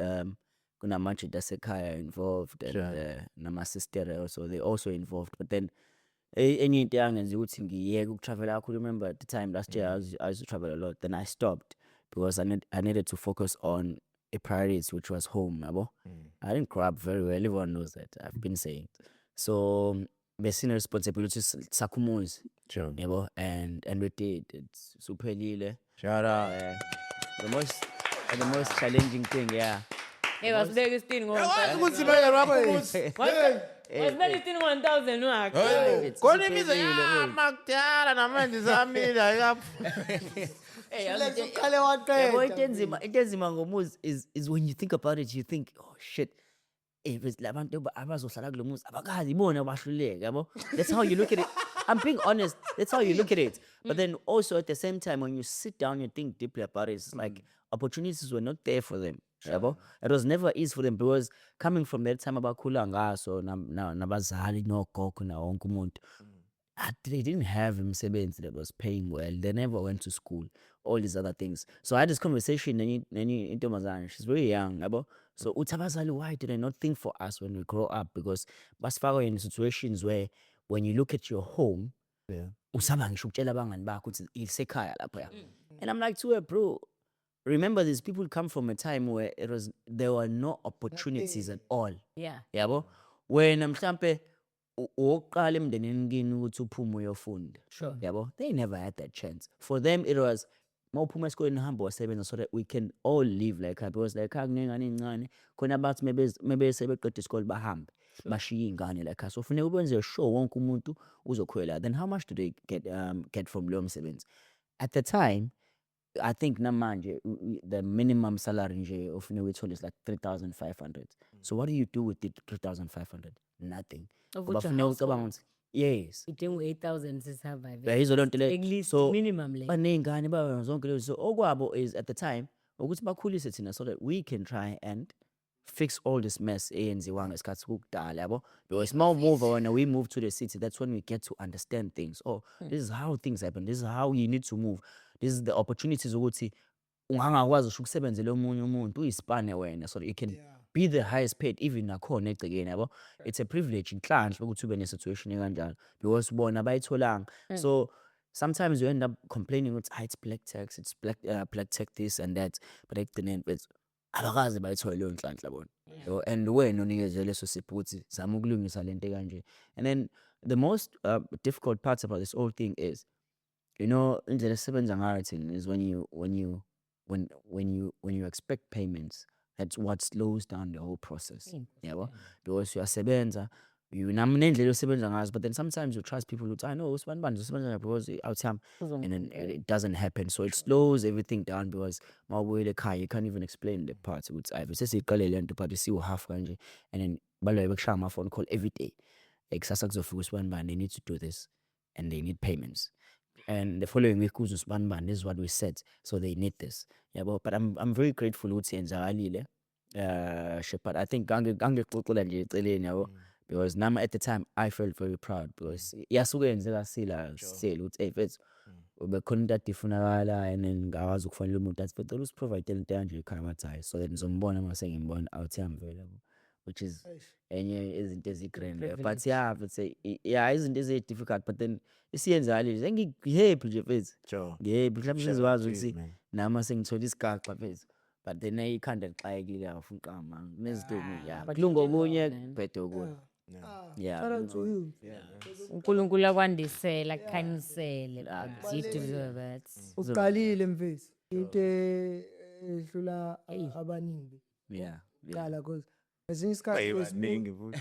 Kunamanchi Dasekaya involved and Sure. namasistere also they're also involved. But then enye into yangenza ukuthi ngiyeke ukutravel kakhulu. Remember at the time last year I used to travel a lot. Then I stopped because I needed to focus on a priorities which was home, yabo. I didn't grow up very well. Everyone knows that. I've been saying. So besine responsibility sakumuzi, Sure. yabo, and we did. It's suphelile. Shout out. The most challenging thing, yeah. Hey, wasibeka isitini ngo-1,000. Wasibeka isitini ngo-1,000 wakhe. It's Kona suphelile, imize makudala namanje samile ayikapho. Uqale yabo, waqeda. into enzima ngomuzi is when you think about it, you think, oh shit. Labantu abazohlala kulo muzi abakazi ibona abahluleka yabo. That's how you look at it. I'm being honest. That's how you look at it. But then also at the same time, when you sit down and think deeply about it, it's like opportunities were not there for them. Yabo. It was never easy for them because coming from that time abakhula ngaso nabazali nogogo na wonke umuntu. They didn't have imisebenzi that was paying well. They never went to school. All these other things. So I had this conversation nenye intombazane. She's very young, yabo. So uthi abazali, why did they not think for us when we grow up? Because basifaka in situations where when you look at your home, usaba ngisho ukutshela abangani bakho ukuthi isekhaya lapha. And I'm like, to her, bro, remember these people come from a time where there were no opportunities at all. Yeah. Yabo. Wena mhlambe oqala emndenini kini ukuthi uphume uyofunda. Sure. Yabo. They never had that chance. For them it was mawuphuma esikoleni hamba wasebenza so that we can all live like her because like kunengane encane khona abathi mebe sebeqeda isikole bahambe bashiya ingane like her. So funeka ubenze sure wonke umuntu uzokhwela. Then how much do they get from leyo msebenzi? At the time I think namanje the minimum salary nje ofuna uyithola is like 3,500. So what do you do with the 3,500? Nothing. Of Ngoba which a funeka ucabanga ukuthi yes. Idinga u-8,000 sisurvive. Yayizo leyo nto At le. least So minimum le. baney'ngane bayo zonke lezo. So okwabo is at the time ukuthi bakhulise thina so that we can try and fix all this mess eyenziwa ngesikhathi kukudala yabo. Because small move when we move to the city, that's when we get to understand things. Oh, this is how things happen. This is how you need to move. This is the opportunities ukuthi ungangakwazi ukusebenzela omunye umuntu uyisipane wena so that you can be the highest paid even nakhona egcekeni yabo. It's a privilege inhlanhla ukuthi ube ne situation ekanjalo because bona bayitholanga. So sometimes you end up complaining with it's black tax, it's black tech this and that, but ekugcineni mfethu abakaze bayithole leyo nhlanhla bona. Yabo, and wena onikeze leso sipho ukuthi zama ukulungisa lento kanje. And then the most difficult part about this whole thing is, you know, indlela esisebenza ngayo thina is when you expect payments, that's what slows down the whole process. Yabo, because uyasebenza, nami nendlela osebenza ngazo, but then sometimes you trust people who I know usibani usebenza because outside, and then it doesn't happen, so it slows everything down because mawubuyele ekhaya you can't even explain the parts ukuthi ayi sesiyiqale le nto but isiwu half kanje, and then baloyo bekushaya ama-phone call every day. Kusasa kuzofika usibani they need to do this and they need payments. And the following week kuzo usibani this is what we said, so they need this. Yeah, but I'm very grateful ukuthi yenzakalile. But I think ngangixoxela nje eceleni yabo, because nami at the time I felt very proud because yasuke yenzeka sila sale ukuthi mfethu ubekhona into ade ifunakala, and then ngakwazi ukufonela umuntu athi mfethu usiprovide into kanje ekhaya bathi hayi, so then ngizombona mase ngimbona out available, which is enye izinto ezigrand. But yeah, but say yeah, izinto ezi-difficult, but then isiyenzakalile sengihappy nje mfethu, Sure. ngihappy mhlawumbe sizokwazi Cheers, ukuthi man. nami sengithola isigaxa mfethu, but then ikhanda lixakekile awufuna uqama nezidumo. Yeah, But kulunga you did well, okunye man. kuphethe okunye. Yeah, Shout out to you. uNkulunkulu akwandisela akhanyisele, but you deserve it. Uqalile mfethu. Into edlula abaningi. yeah. Qala cause ezinye isikhathi Baningi futhi.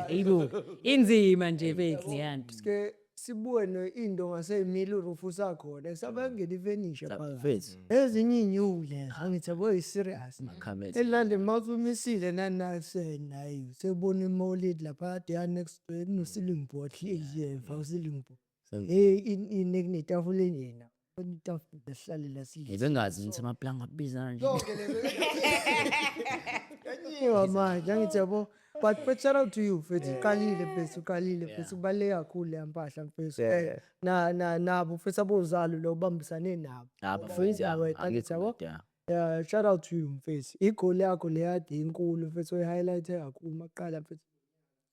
Hayibo, inzima nje mfethu leyanto. ke sibone into ngaseyimile urufu sakhona sabangena ifurniture phakathi. Mfethu, Ezinye inyule angithi boy serious. comment. Elande mawusumisile nayi sebona imolid lapha there next to enosilling board hlezi fa usilling board. Inetafula yena. Itafula lehlale lasidla. Ngibengazi ukuthi amaplanga abiza nje. Anyiwa manje angithi yabo, but shout out to you mfethu, uqalile mfethu kubaluleke kakhulu le mpahla mfethu. Nabo mfethu abozalo lo bambisane nabo. Bafethu, Angithi yabo. yeah. Yeah, shout out to you mfethu. Igoli yakho le yade inkulu mfethu oyi-highlight kakhulu maqala mfethu.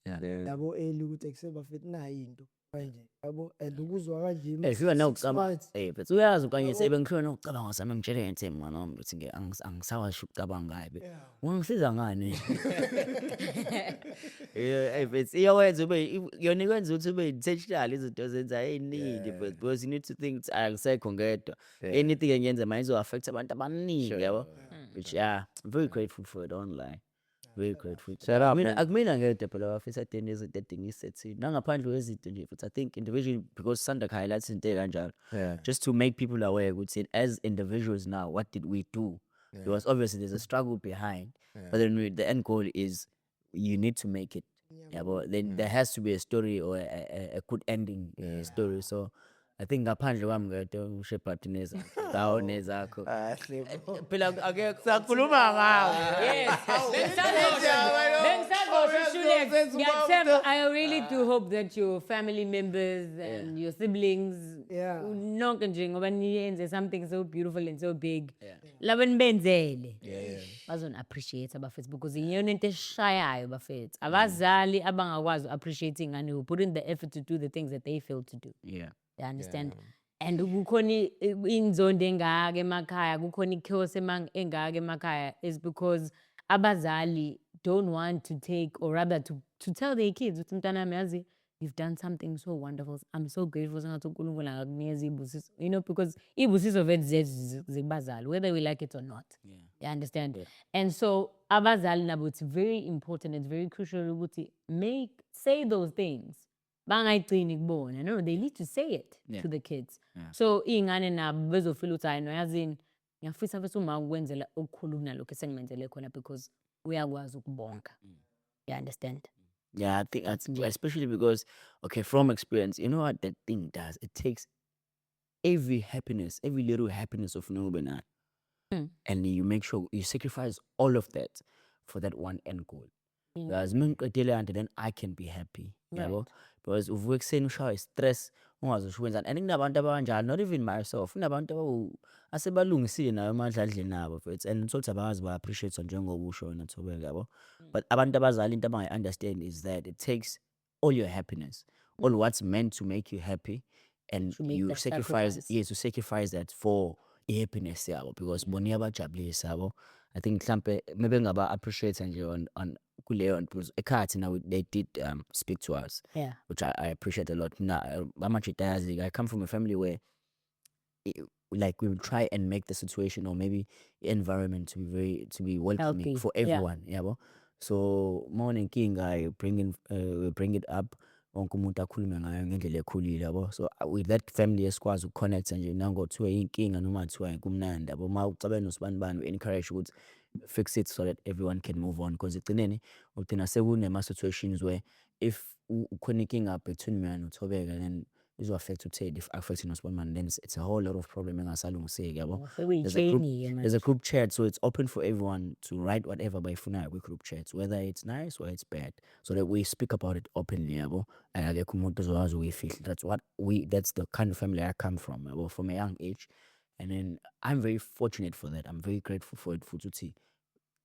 Yeah. Yabo eli ukuthi kuseba mfethu nayi into kanje. Yabo and ukuzwa kanje. Fika nawucabanga, smart. mfethu uyazi ukanye sebengishona nokucabanga sami ngitshele ngithi mwana wami ukuthi angisawasho ukucabanga ngayo. Ungangisiza ngani? Mfethu iyawenza yona ikwenza ukuthi ube intentional izinto ozenza eziningi, but because you need to think akusekho ngedwa. Anything engiyenza manje izo-affect abantu abaningi yabo. Which yeah, I'm very grateful for it, don't lie. Very grateful. Shut up, Mina man. akumina ngedwa phela bafisa adeni izinto edingisethini. Nangaphandle kwezinto nje, but I think individually, because Sanda highlights into kanjalo. Yeah. Just to make people aware, I would say, as individuals now, what did we do? Because obviously there's a struggle behind, but then the end goal is you need to make it. Yeah, but then there has to be a story or a good ending story. So I think ngaphandle kwami ngedwa uShepherd nezakho nezakho. Phela ake sakhuluma ngawo. Yes. I really do hope that your family members and your siblings, Yeah. nonke nje ngoba niyenze something so beautiful and so big, laba nibenzele bazona appreciate abafethu, because iyona into eshayayo bafethu. Abazali abangakwazi appreciate ingane who put in the effort to do the things that they failed to do. Yeah. You understand? And kukhona inzondo engaka emakhaya, kukhona ichaos engaka emakhaya, is because abazali don't want to take, or rather to tell their kids ukuthi mntanami yazi you've done something so wonderful, I'm so grateful sengathi uNkulunkulu akakunikeza ibusiso, you know, because ibusiso vele zikubazali whether we like it or not. You understand? And so abazali nabo, it's very important, it's very crucial ukuthi say those things. Bangayigcini kubona. No, they need to say it to the kids. So iy'ngane nabo bezofila ukuthi hayi no yazini ngiyafisa bese uma ukwenzela okukhulu kunalokho esengimenzele khona, because uyakwazi ukubonga. You understand? Yeah, I think that's especially because, okay, from experience, you know what that thing does? It takes every happiness, every little happiness of Nubenan, and you make sure you sacrifice all of that for that one end goal. Because then I can be happy. Yabo? Because uvuka ekuseni ushawa stress ungazisho wenzani, and kunabantu abanjalo, not even myself, kunabantu asebalungisile nayo amadladleni nabo mfethu, and uthole ukuthi abazi ba-appreciate njengoba usho wena Thobeka yabo. But abantu abazali into abangayi-understand is that it takes all your happiness, all what's meant to make you happy, and To make you that sacrifice, sacrifice. yes, you sacrifice that for happiness yabo, because bona iyabajabulisa yabo. I think mhlampe maybe ngaba appreciate nje on kuleyo nto, because ekhathi now they did speak to us, Yeah. which I appreciate a lot. I come from a family where like we will try and make the situation or maybe environment to be welcoming Healthy, for yeah. everyone. Yabo. So morning king I bring it up. Wonke umuntu akhulume ngayo ngendlela ekhulile yabo. So with that family esikwazi ukuconnect nje nangothiwa inkinga noma kuthiwa kumnandi yabo. Ma ucabene nosibanibani we encourage ukuthi fix it so that everyone can move on, because ekugcineni ugcina sekunema situations where if ukhona inkinga between mina noThobeka, then izo affect uTed, if affect nosibonibani, then it's a whole lot of problem engasalungiseki yabo. There's a group chat, so it's open for everyone to write whatever bayifunayo kwi-group chats, whether it's nice or it's bad, so that we speak about it openly yabo. Akekho umuntu ozokwazi ukuyifihla. That's the kind of family I come from yabo, from a young age. And then I'm very fortunate for that. I'm very grateful for it futhi uthi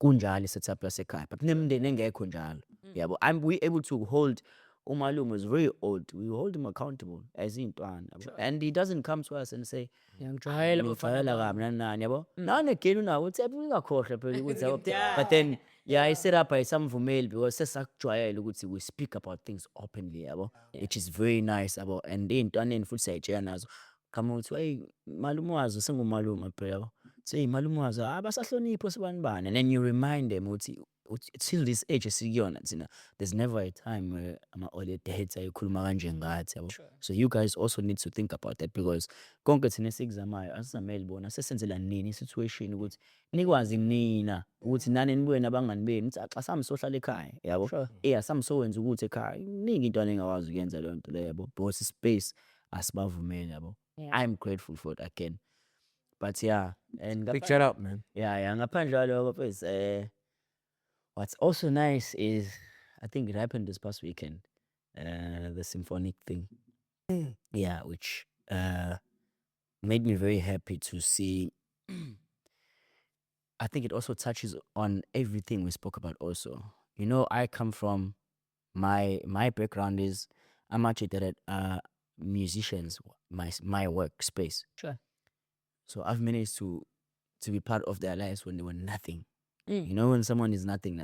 kunjalo i-setup yasekhaya, but nemindeni engekho njalo yabo. We able to hold umalume is very old, we hold him accountable as intwana yabo. And he doesn't come to us and say ngijwayela kabi nani nani yabo. Nanegeni unawo uthi ungakhohlwa phela ukuthi yabo. But then yeah, i-setup ayisamvumeli because sesakujwayela ukuthi we speak about things openly yabo, which is very nice yabo. And ey'ntwaneni futhi siyayitshela nazo, kama uthi hey malume wazo sengumalume phela yabo. Say malume wazo abasahlonipho sibanibani, and then you remind them ukuthi till this age esikuyona thina, there's never a time where ama-old dads ayikhuluma kanje ngathi yabo. So you guys also need to think about that, because konke thina esikuzamayo asizameli bona, sesenzela nini i-situation ukuthi nikwazi nina ukuthi nani nibuye nabangani benu ukuthi xa sami sohlala ekhaya yabo. Sami sowenza ukuthi ekhaya iningi into engakwazi ukuyenza leyo nto leyo yabo, because space asibavumeli yabo. I'm grateful for it again. But yeah, and Big shout out, man. yeah, ngaphandle kwalokho mfethu, what's also nice is I think it happened this past weekend, the symphonic thing. Yeah, which made me very happy to see. I think it also touches on everything we spoke about also. You know, I come from my background is I'm actually at musicians, my workspace. Sure. So I've managed to be part of their lives when they were nothing. You know, when someone is nothing.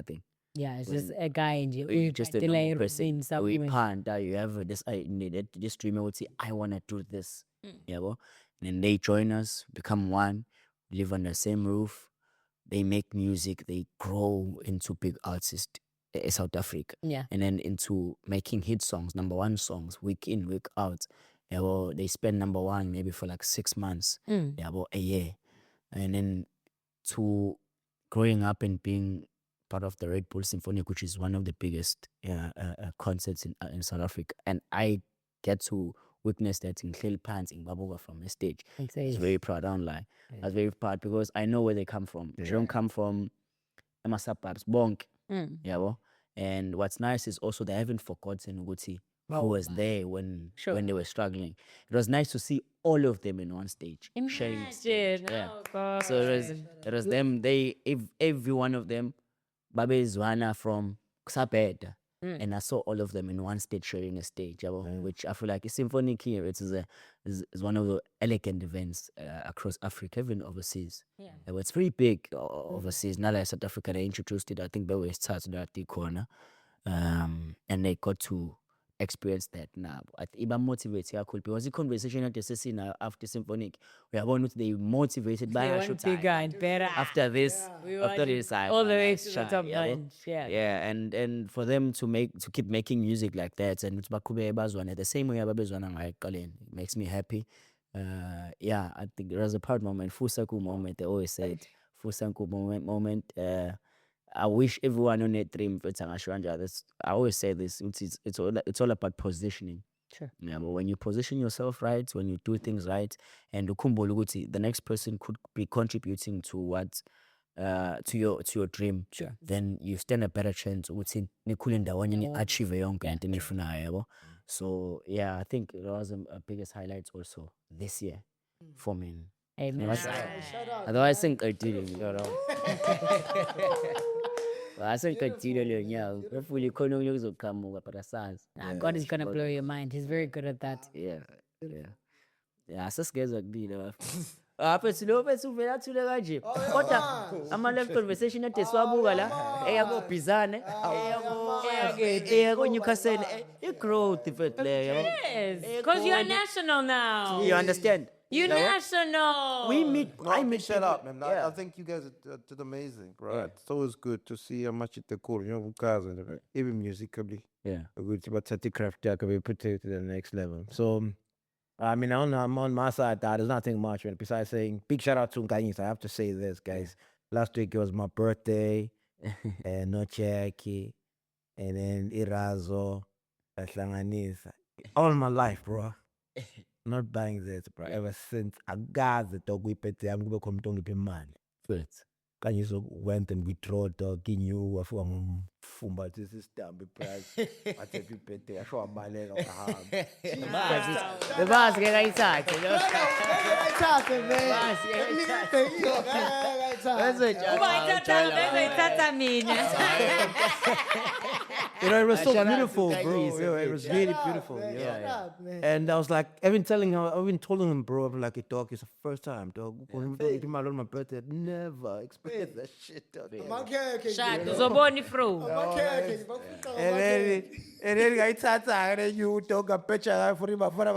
Yeah, it's just a guy You're just a normal person. in We supplement. can't. You have this. I needed this dreamer would say, "I want to do this." Yeah, well, and then they join us, become one, live on the same roof. They make music. They grow into big artists in South Africa. Yeah. And then into making hit songs, number one songs, week in, week out. Yeah, well, they spend number one maybe for like 6 months. Yeah, about a year. And then to growing up and being part of the Red Bull Symphonic, which is one of the biggest concerts in South Africa. And I get to witness that in Clay Pants in Babuga from the stage. I was very proud, I don't lie. I was very proud because I know where they come from. They don't come from Emma suburbs, Bonk. Yeah, well. And what's nice is also they haven't forgotten Guti, who was there when they were struggling. It was nice to see all of them in one stage. Sharing the stage. Yeah. So it was them, every one of them, Babe Zwana from Kusapeta. And I saw all of them in one stage sharing a stage, which I feel like a symphonic here, is one of the elegant events across Africa, even overseas. Yeah. It's very big overseas. Now like South Africa, they introduced it, I think by West South at the corner. And they got to experience that now. Iba motivated cool because the conversation that they see now after symphonic, we are going to they motivated by They want bigger and better. after this, after this, all the way to the shine, top yeah, line. Yeah. yeah, and for them to keep making music like that, and it's bakube bazwana the same way ababezwana ngayo ekuqaleni, it makes me happy. Yeah, I think there was a proud moment, Fusaku moment. They always said Fusaku moment. I wish everyone on that dream for Tangashwanja. I always say this. It's all about positioning. Sure. Yeah, but when you position yourself right, when you do things right, and the next person could be contributing to what to your dream. Sure. Then you stand a better chance ukuthi nikhule ndawonye ni achieve yonke into enifunayo yabo. So yeah, I think it was a biggest highlight also this year for me. Amen. Otherwise, I think I did it. I think I did it. Yeah, hopefully, God is gonna blow your mind. He's very good at that. Yeah. Ya sesigeza kubile bafethu. Bafethu lo bese uvela athule kanje. Kodwa ama live conversation ade siwabuka la eya ko Bizane, eya ko Newcastle, I growth mfethu leyo. Yes, because you're national now. You understand? You're national. We meet No, I big meet shout people. out, man. I think you guys did amazing, bro. It's always good to see how much it cool, you know, guys, and even musically. Yeah. Good, but the craft can be put to the next level. So, I mean, I'm on my side. There's nothing much, man. Besides saying big shout out to Nganyisa. I have to say this, guys. Last week it was my birthday, and no Cherokee, and then Irazo, Hlanganisa. All my life, bro. Not buying this, bro. Ever since I got the dog we pet, I'm going to come to pay money. First. Kanyiso went and withdraw dog kinyu wafika mfumba this is damn price. I take you pet, I show a ballet on the The boss ke kayithathe lo. Ayithathe vele. Basi ke kayithathe. Ayithathe. Uba ithatha bese ithatha mina. You know, it was so Shout out to beautiful, bro. Kayisa, Yo, it bitch. was really beautiful. Man, Yeah. shut up, man. And I was like, I've been telling him, bro, I'm like, dog, it's the first time, dog. When you my on my birthday, I'd never expect that shit, dog. Amakhekhe Shaka nje. uzobona ifro. Amakhekhe nje, bakufica And ngamakhekhe. then ngayithatha and then you dog a picture guy for him bafana.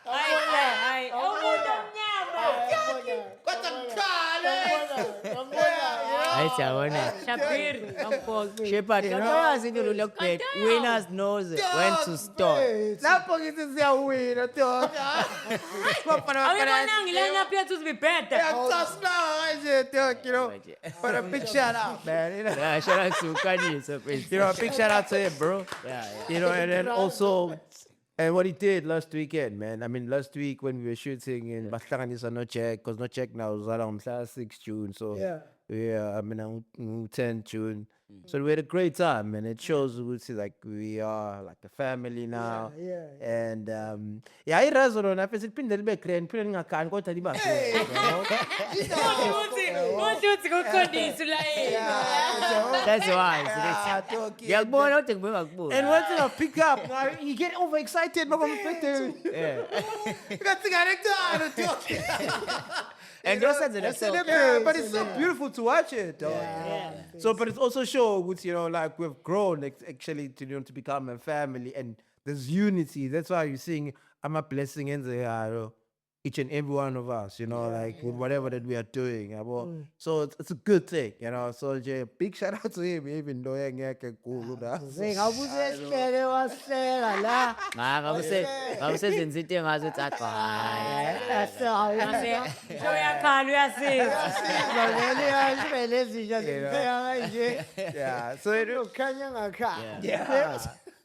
Hayi, umuntu omnyama. Hayi siyabona. Shapiri, awukhokhe. Shepard, kayazi into lokubet. Winners knows when to stop. Lapho ngithi siyawina, dog. Awuyibonanga ilana pia to be better. You know, but a big shout out, man. You know? Yeah, shout out to Kanyisa. You know, a big shout out to him, bro. Yeah. You know, and then also, and what he did last weekend, man. I mean, last week when we were shooting in Bahlanganisa No Check, because No Check now is around 6 June. So, Yeah. I mean, 10 June. So we had a great time, and it shows we are like a family now. Yeah. And yeah, irazo lona afese liphinde libe grand, phinde lingakhani kodwa liba good, Uthi kukhondisa la yini. That's why. Ah, dog, Ngiyakubona kodwa ngibeka kubona. and once I pick up, now you get overexcited, but I'm And those are the but it's so beautiful to watch it, dog. So, but it's also shows, you know, like we've grown actually to become a family, and there's unity. That's why you're seeing I'm a blessing in the each and every one of us, you know, with whatever that we are doing. So it's a good thing, you know. So big shout out to him, even though Ngawubuza esihleke wasihleka la. ngabusezenza into engazi ukuthi athi hayi. Show yakhala uyasiza. Ngiyazibele ezinja zipheka kanje. yeah. So it Ukhanya ngakhaya. Yeah.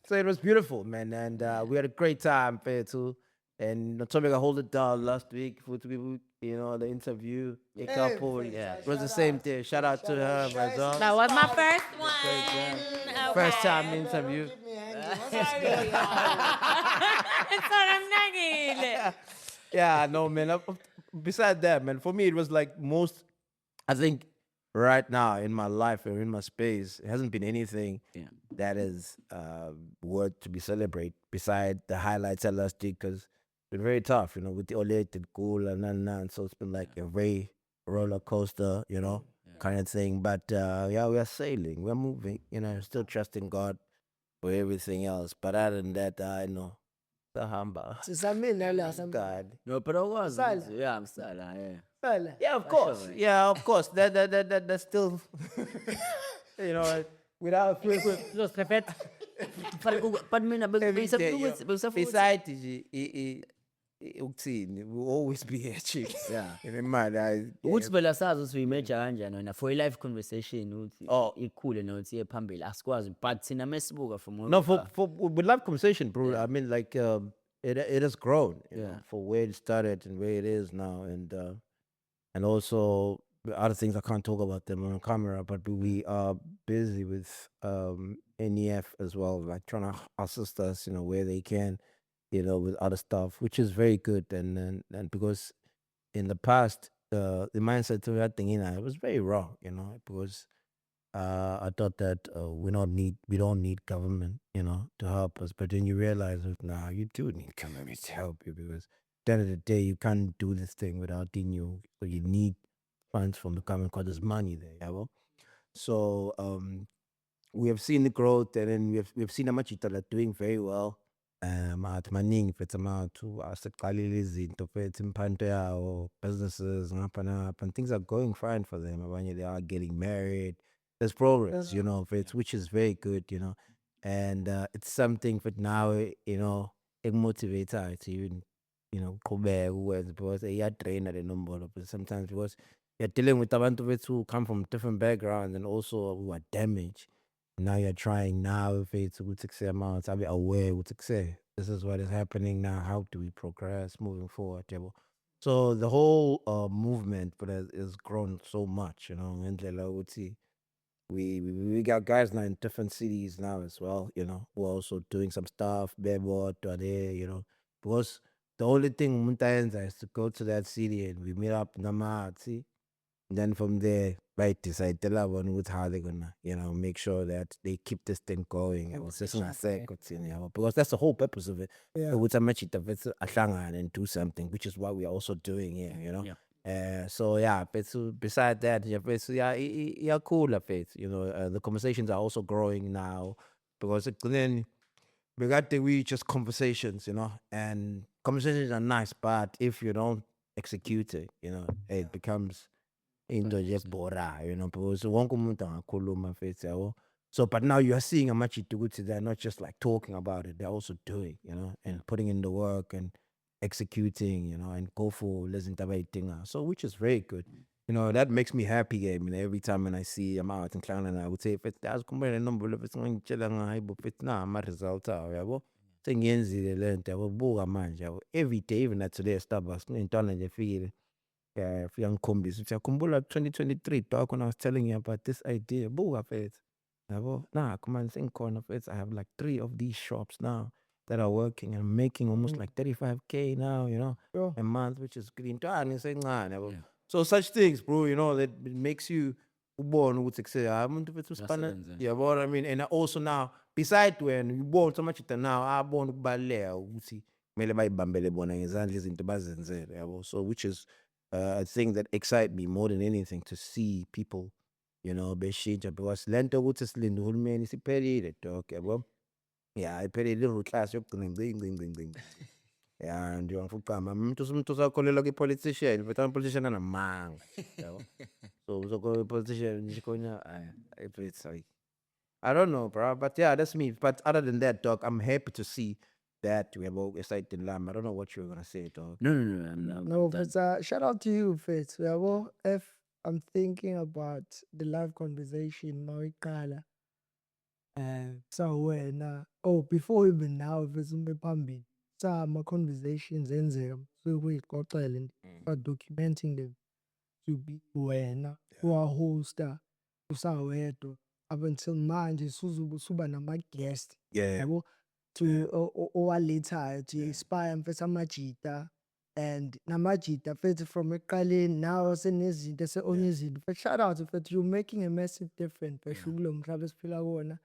So it was beautiful, man, and we had a great time fair too. And Notomega hold it down last week for people, you know, the interview, a couple. Yeah, it was the same day. Shout out to her, my dog. That was my first one. First time interview. Sorry. I'm nagile. Yeah, no, man. Besides that, man, for me, it was like I think right now in my life or in my space, it hasn't been anything that is worth to be celebrated beside the highlights at last week, because it's been very tough, you know, with the Olet and Cool and so it's been like a very roller coaster, you know, kind of thing. But yeah, we are sailing, we're moving, you know, still trusting God for everything else. But other than that, I know the humble Sisamina la sam. God. No, but I was. Sala. Yeah, I'm Sala, yeah. Fela. Yeah, of course. Yeah, of course. That's still, you know, without Just repeat. But mina besides ukuthini, we will always be here, chicks. Yeah. In mind, ukuthi phela sazi ukuthi uyimeja kanjani wena for i-live conversation ukuthi ikhule nokuthi iye phambili asikwazi but thina mesibuka from no, for with live conversation, bro. I mean, like, it has grown, you know, for where it started and where it is now, and also the other things I can't talk about them on camera, but we are busy with NEF as well, like trying to assist us, you know, where they can, you know, with other stuff, which is very good, and because in the past the mindset to that thing, you know, it was very wrong, you know, because I thought that we don't need government, to help us. But then you realize that nah, you do need government to help you, because at the end of the day, you can't do this thing without you. So you need funds from the government because there's money there. Yeah, well? So we have seen the growth, and then we've seen Amachita doing very well. At maning fethu amathu aseqalile izinto fethu imphanto yawo, businesses ngapha napha, and things are going fine for them. Abanye they are getting married. There's progress, fethu, which is very good, and it's something for now, ekumotivator to even, uqhubeka ukwenza, because iyadraina le nombolo. But sometimes because you're dealing with abantu fethu who come from different backgrounds and also who are damaged. Now you're trying now if it's a amount, I'll be aware this is what is happening now. How do we progress moving forward? So the whole movement but has grown so much, ngendlela ukuthi we got guys now in different cities now as well, who are also doing some stuff, bebodwa there, because the only thing umuntu ayenza is to go to that city and we meet up namathi. Then from there, right, decide how they're gonna, make sure that they keep this thing going. Because that's the whole purpose of it. Yeah. And do something, which is what we're also doing here, so yeah, but beside that, yeah, cool, the conversations are also growing now, because then we just conversations, and conversations are nice, but if you don't execute it, it becomes into nje bora, because wonke umuntu angakhuluma mfethu, yabo. So but now you are seeing Amachita ukuthi they're not just like talking about it, they're also doing, and putting in the work and executing, and go for lezi zinto abayidingayo. So which is very good. That makes me happy. Every time when I see I'm out in Clan, I would say, if it's kumele nombolo fethu ngitshela ngayo bo fethu na ama results awo, yabo. Sengiyenzile le nto, yabo, buka manje, yabo. Every day, even at today Starbucks, ngintwana nje fikile. Yeah, if young combis, which I kumbula 2023, talk when I was telling you about this idea. Buga fethu. Yabo. Nah, come on, think corner fethu. I have like 3 of these shops now that are working and making almost like 35K now, Sure. a month, which is green. So such things, bro, that makes you born with say, I'm into Yasebenza. yeah, what I mean. And also now, besides when you born so much now, I born balea ukuthi kumele bayibambele bona ngezandla izinto bazenzele, yabo. So which is a thing that excites me more than anything, to see people, beshintsha, because lento ukuthi silinde uhulumeni siphelile, dog, yabo. Yeah, iphelile little class yokugcina ngci. Yeah, nje ngifugama umuntu usakholelwa kwi-politician, but ama-politician anamanga, yabo. So uzoko-politician nje khona, it's like, I don't know, bro, but yeah, that's me. But other than that, dog, I'm happy to see that we have excited in Lam. I don't know what you were gonna say, dog. No, No, but shout out to you, Fitz. Yabo, if I'm thinking about the live conversation, Marikala, so when before even now, if it's phambili, some conversations enzeka, so we and documenting them to be wena hoster usawedwa up until manje suba nama-guest, Yeah. yabo, to owalethayo to inspire mfethu amajita, and namajita mfethu from ekuqaleni now senezinto ese-own izinto. But shout out mfethu, you're making a massive difference mfethu kulo mhlaba esiphila kuwona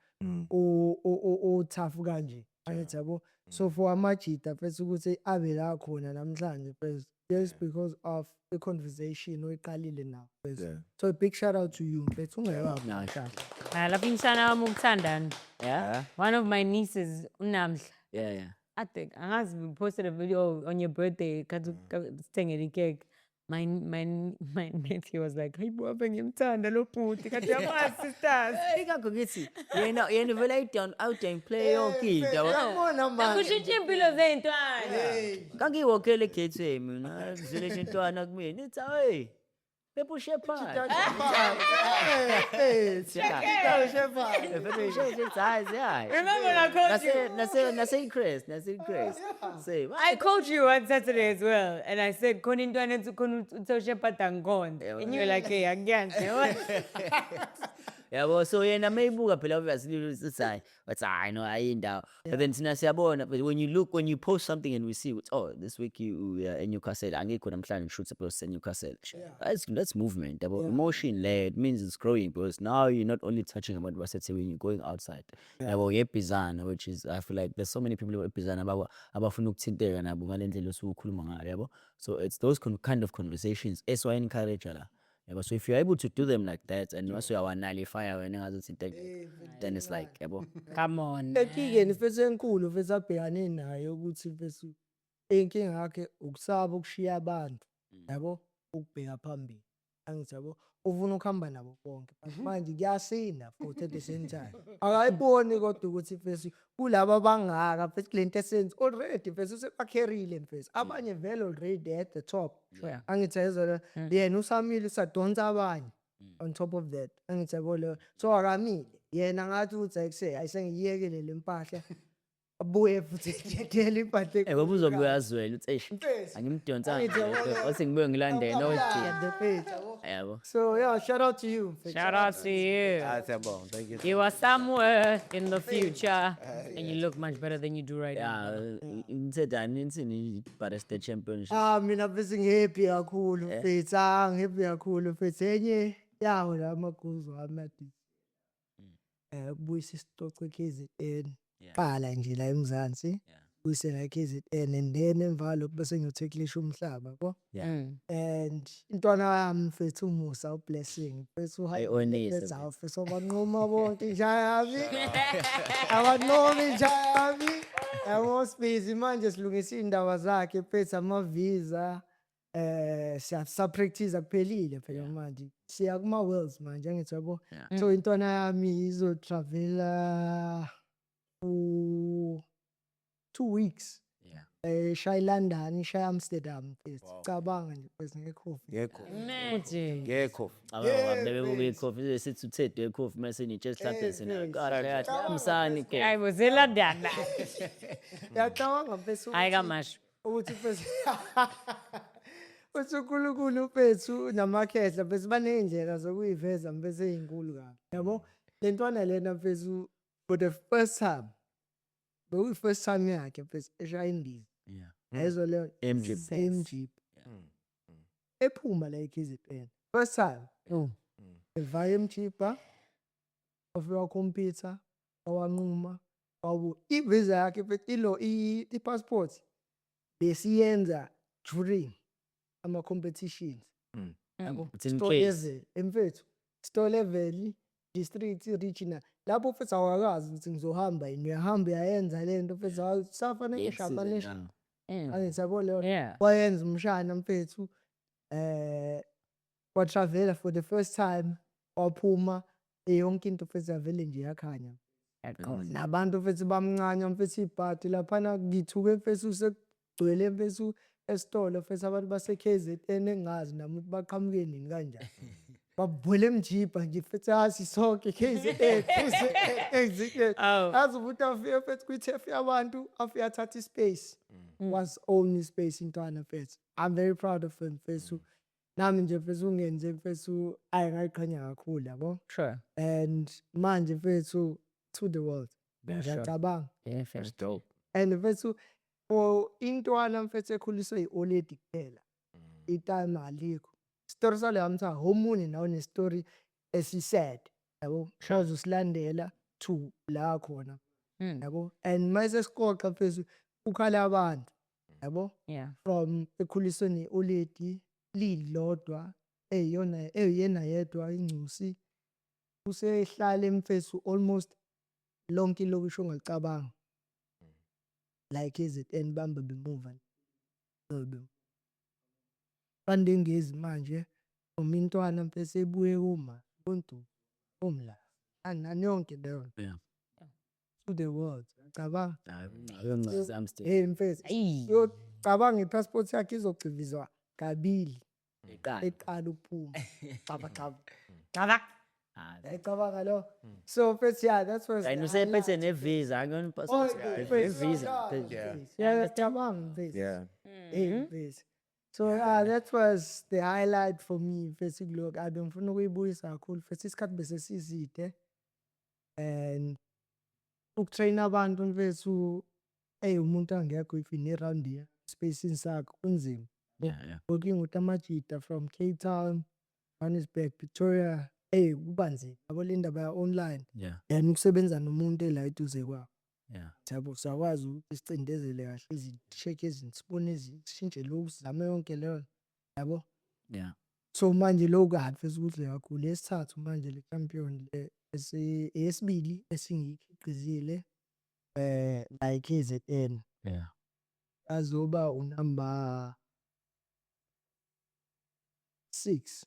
o-tough kanje, angithi yabo. So for amajita mfethu ukuthi abe la khona namhlanje mfethu, just because of the conversation oyiqalile now mfethu. Yeah. So a big shout out to you mfethu, ungekho No, lapha umshana wami ukuthandana. yeah, One of my nieces, uNamhla, yeah. I think, angazi we posted a video on your birthday, sithengele icake. My nephew was like, hayi bo ave ngimthanda lo bhuti, kanti yamazi sisters. Ingakho ngithi yena vele out-and-play yonke into, yabo. Kushintsha impilo zey'ntwana. Kangiyiwokhele egate mina, ngizile nje intwana kumina. Ithi hey, Pepo Shepherd. Remember when I called you? Nase Chris. Say, I called you on Saturday as well, and I said, "Khona intwana ethi khona uTheo Shepherd angikhonze." And you were like, "Hey, angiyanzi." yabo, so yena mayibuka phela obviously sithi hayi wathi hayi no ayindawo, but then thina siyabona, but when you post something and we see ukuthi, oh this week you are in Newcastle, angikho namhlanje shoot supposed to Newcastle, that's movement yabo, emotion led means it's growing, because now you're not only touching about basethi when you're going outside yabo, yebhizana, which is I feel like there's so many people ebhizana abafuna ukuthinteka nabo ngale ndlela osukhuluma ngayo yabo, so it's those kind of conversations esiwa encourage la yabo, so if you're able to do them like that and once you are nullify wena ngazothinteka, then it's like yabo. Come on. Enkingeni mfethu enkulu mfethu abhekane nayo ukuthi mfethu inkinga yakhe ukusaba ukushiya abantu yabo, ukubheka phambili, angithi yabo ufuna ukuhamba nabo bonke but manje kuyasina futhi at the same time akayiboni kodwa ukuthi mfethu kulabo abangaka mfethu lento esenze already mfethu usebakherile mfethu abanye vele already at the top, Sure. angithi yezona yena usamile usadonsa abanye on top of that, angithi yabo leyo, so akamile yena ngathi ukuthi ayisengiyekele le mpahla abuye futhi ngiyekele impahla Ngoba uzobe uyazwela uthi eish Mfethu. angimdonsanga, Angithi yabo, othi ngibuye ngilandele no at the page yabo. yabo. So yeah, shout out to you mfethu. Shout out to you. Siyabonga, thank you. You are somewhere in the future and you look much better than you do right now. Yeah, ngithedani insini Barista Championship. Mina bese ngihappy kakhulu mfethu, ngihappy kakhulu mfethu, enye yawo la maguzo amadi kubuyisa isitoco KZN qala nje la eMzansi, buyise la KZN and then emva lokho bese ngiyotheklisha umhlaba yabo, and intwana yami mfethu uMusa uBlessing mfethu Ayonise, let's have mfethu abanqoma bonke njayami abanqoma njayami yabo, busy manje silungisa indaba zakhe mfethu, ama-visa siyapractice kuphelile phela manje siya kuma-worlds manje, angithi yabo, so intwana yami izotravela for 2 weeks shaya eLondon, ishaya Amsterdam mfethu, cabanga nje mfethu ngekhofi. Ngekho. Magic. Ngekho. Abebe ikhofi sithi uthethe ikhofi mase nitshe sihlaphe sina. Kahle yathi amsani ke. I was in London. Yacabanga mfethu I got much. ukuthi mfethu uthi uNkulunkulu mfethu namakhehla mfethu baney'ndlela zokuyiveza mfethu ey'nkulu kabi yabo, le ntwana lena mfethu for the first time bekuyi-first time yakhe mfethu eshaya indiza yezwa leyo MG ephuma la eKZN first time evaya eMjipha ofika wakhompyutha wawanquma ivisa yakhe mfethu ilo i-passport besiyenza during ama-competitions yabo, store level mfethu, store level, district, regional, lapho mfethu awakazi ukuthi ngizohamba yini, uyahamba uyayenza le nto mfethu, safana ngishapa nation, angithi yabo leyo, wayenza umshana mfethu, watravela for the first time, waphuma yonke into mfethu yavele nje yakhanya, nabantu mfethu bamncanya mfethu ibhadi laphana ngithuke mfethu sekugcwele mfethu esitolo mfethu, abantu base-KZN engazi nami ukuthi baqhamuke nini kanjani babuyele eMjipha nje mfethu, sonke KZN execute azi ukuthi afike mfethu kwi-turf yabantu, afike athatha ispace, was own ispace intwana mfethu. I'm very proud of him mfethu, nami nje mfethu ungenze mfethu ngayiqhenya kakhulu yabo, Sure. and manje mfethu to the world ngiyacabanga, Yeah, That's dope. and mfethu for intwana mfethu ekhuliswe i-oledi kuphela itime alikho, story sale yamtha homuni nawo ne-story esi-sad yabo, shows usilandela to la khona yabo, and mayese sikoxa mfethu ukhala abantu yabo, Yeah. from ekhuliswe ne-oledi lilodwa eyena yedwa ingcusi, usehlale mfethu almost lonke ilokisho ongalicabanga like KZN bamba bemuva bandengezi manje umintwana mfethu ebuye kuma buntu umla nani yonke leyo to the world cabanga mfethu yocabanga i-passport yakhe izogcivizwa kabili eqala ukuphuma ecabanga lo, so mfethu yeah, that's what And usephethe nevisa angiyona passport. Visa. yeah, cabanga mfethu Yeah. mfethu, So that was the highlight for me. First look, I don't know ukuyibuyisa kakhulu. First isikhathi bese sizide. And ukutrain abantu mfethu umuntu angekho if in around here space sakho kunzima. Yeah. Working with Amajita from Cape Town, Johannesburg, Pretoria. Kuba nzima. Yabo le ndaba ya online. Yeah. And ukusebenza nomuntu la eduze kwakho. Yeah. Yabo sakwazi ukuthi sicindezele kahle izi-check ezinto sibone sishintshe lokhu sizame yonke leyo. Yabo. Yeah. So manje lokhu hafisa ukuthi kakhulu esithathu manje le champion le esibili esingikhiqizile la KZN Yeah. azoba unumber 6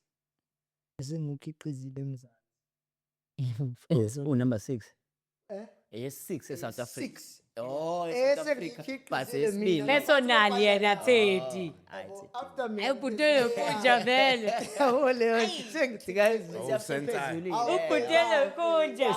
esingukhiqizile emzansi. Yes. Number 6. Eh? Yes, 6 eSouth Africa. 6 Oh, South Africa. Esengikhiqizile But mina. it's Personal yena 30. After me Ebhutele kunja vele. ole Ubhutele kunja.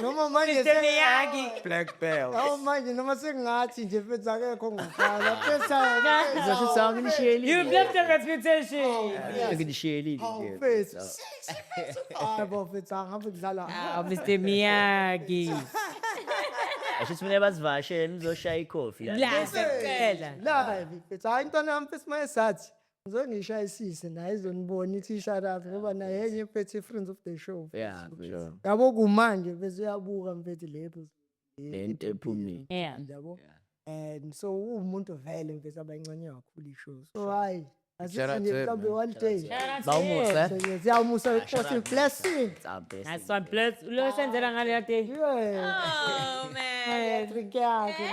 noma manje Miyagi. Black belt. manje noma sengathi nje mfethu akekho ngifaka phesa That's song in the You've left a reputation. mfethu abo mfethu angabe kudlala Mr. Miyagi. Ashitsi basivashele uzoshaya ikhofi la. Blasela. live mfethu hayi intwana yami mfethu mayesathi ngizongishayisise naye izonibona ithi shout out ngoba naye enye mfethu friends of the show Yeah, for sure. yabo kumanje bese uyabuka mfethu lepo Lento ephumile. Yeah. yabo and so umuntu vele mfethu abancane kakhulu ishow so hayi Shout out to asithi him, mhlawumbe man. one day Bawumusa. siyamusa ukuthi blessing It's our best. That's what bless. Lo senzela ngale day. yeah Oh man. drink yakhe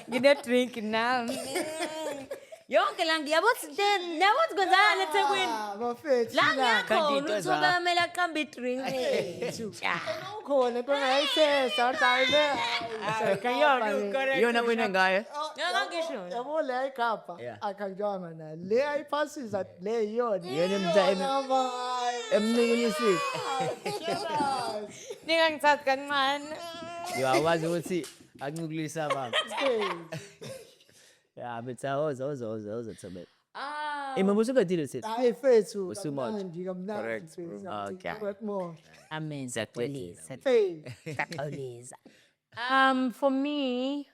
Ngine drink now. Yonke la ngiyabo yabo sikwenzana eThekwini. bafethu La Kanti ngiyakhona into ukuthi obamela aqambe i-drink. khona into ngayisesa hayi Kayona correct. Yona wena ngayo. Ngangisho. yabo le ayigabha Yeah. akanjwanga na le ayiphasisa le yiyona Yena emninginisiki. Nika ngithatha kancane. Yawazi ukuthi akunculisa baba. Yeah, but oza Thobela. Mabuso kadile sithi. hayi fethu Usumoto. Correct, bro. Okay. more Amen. Exactly. hey For me,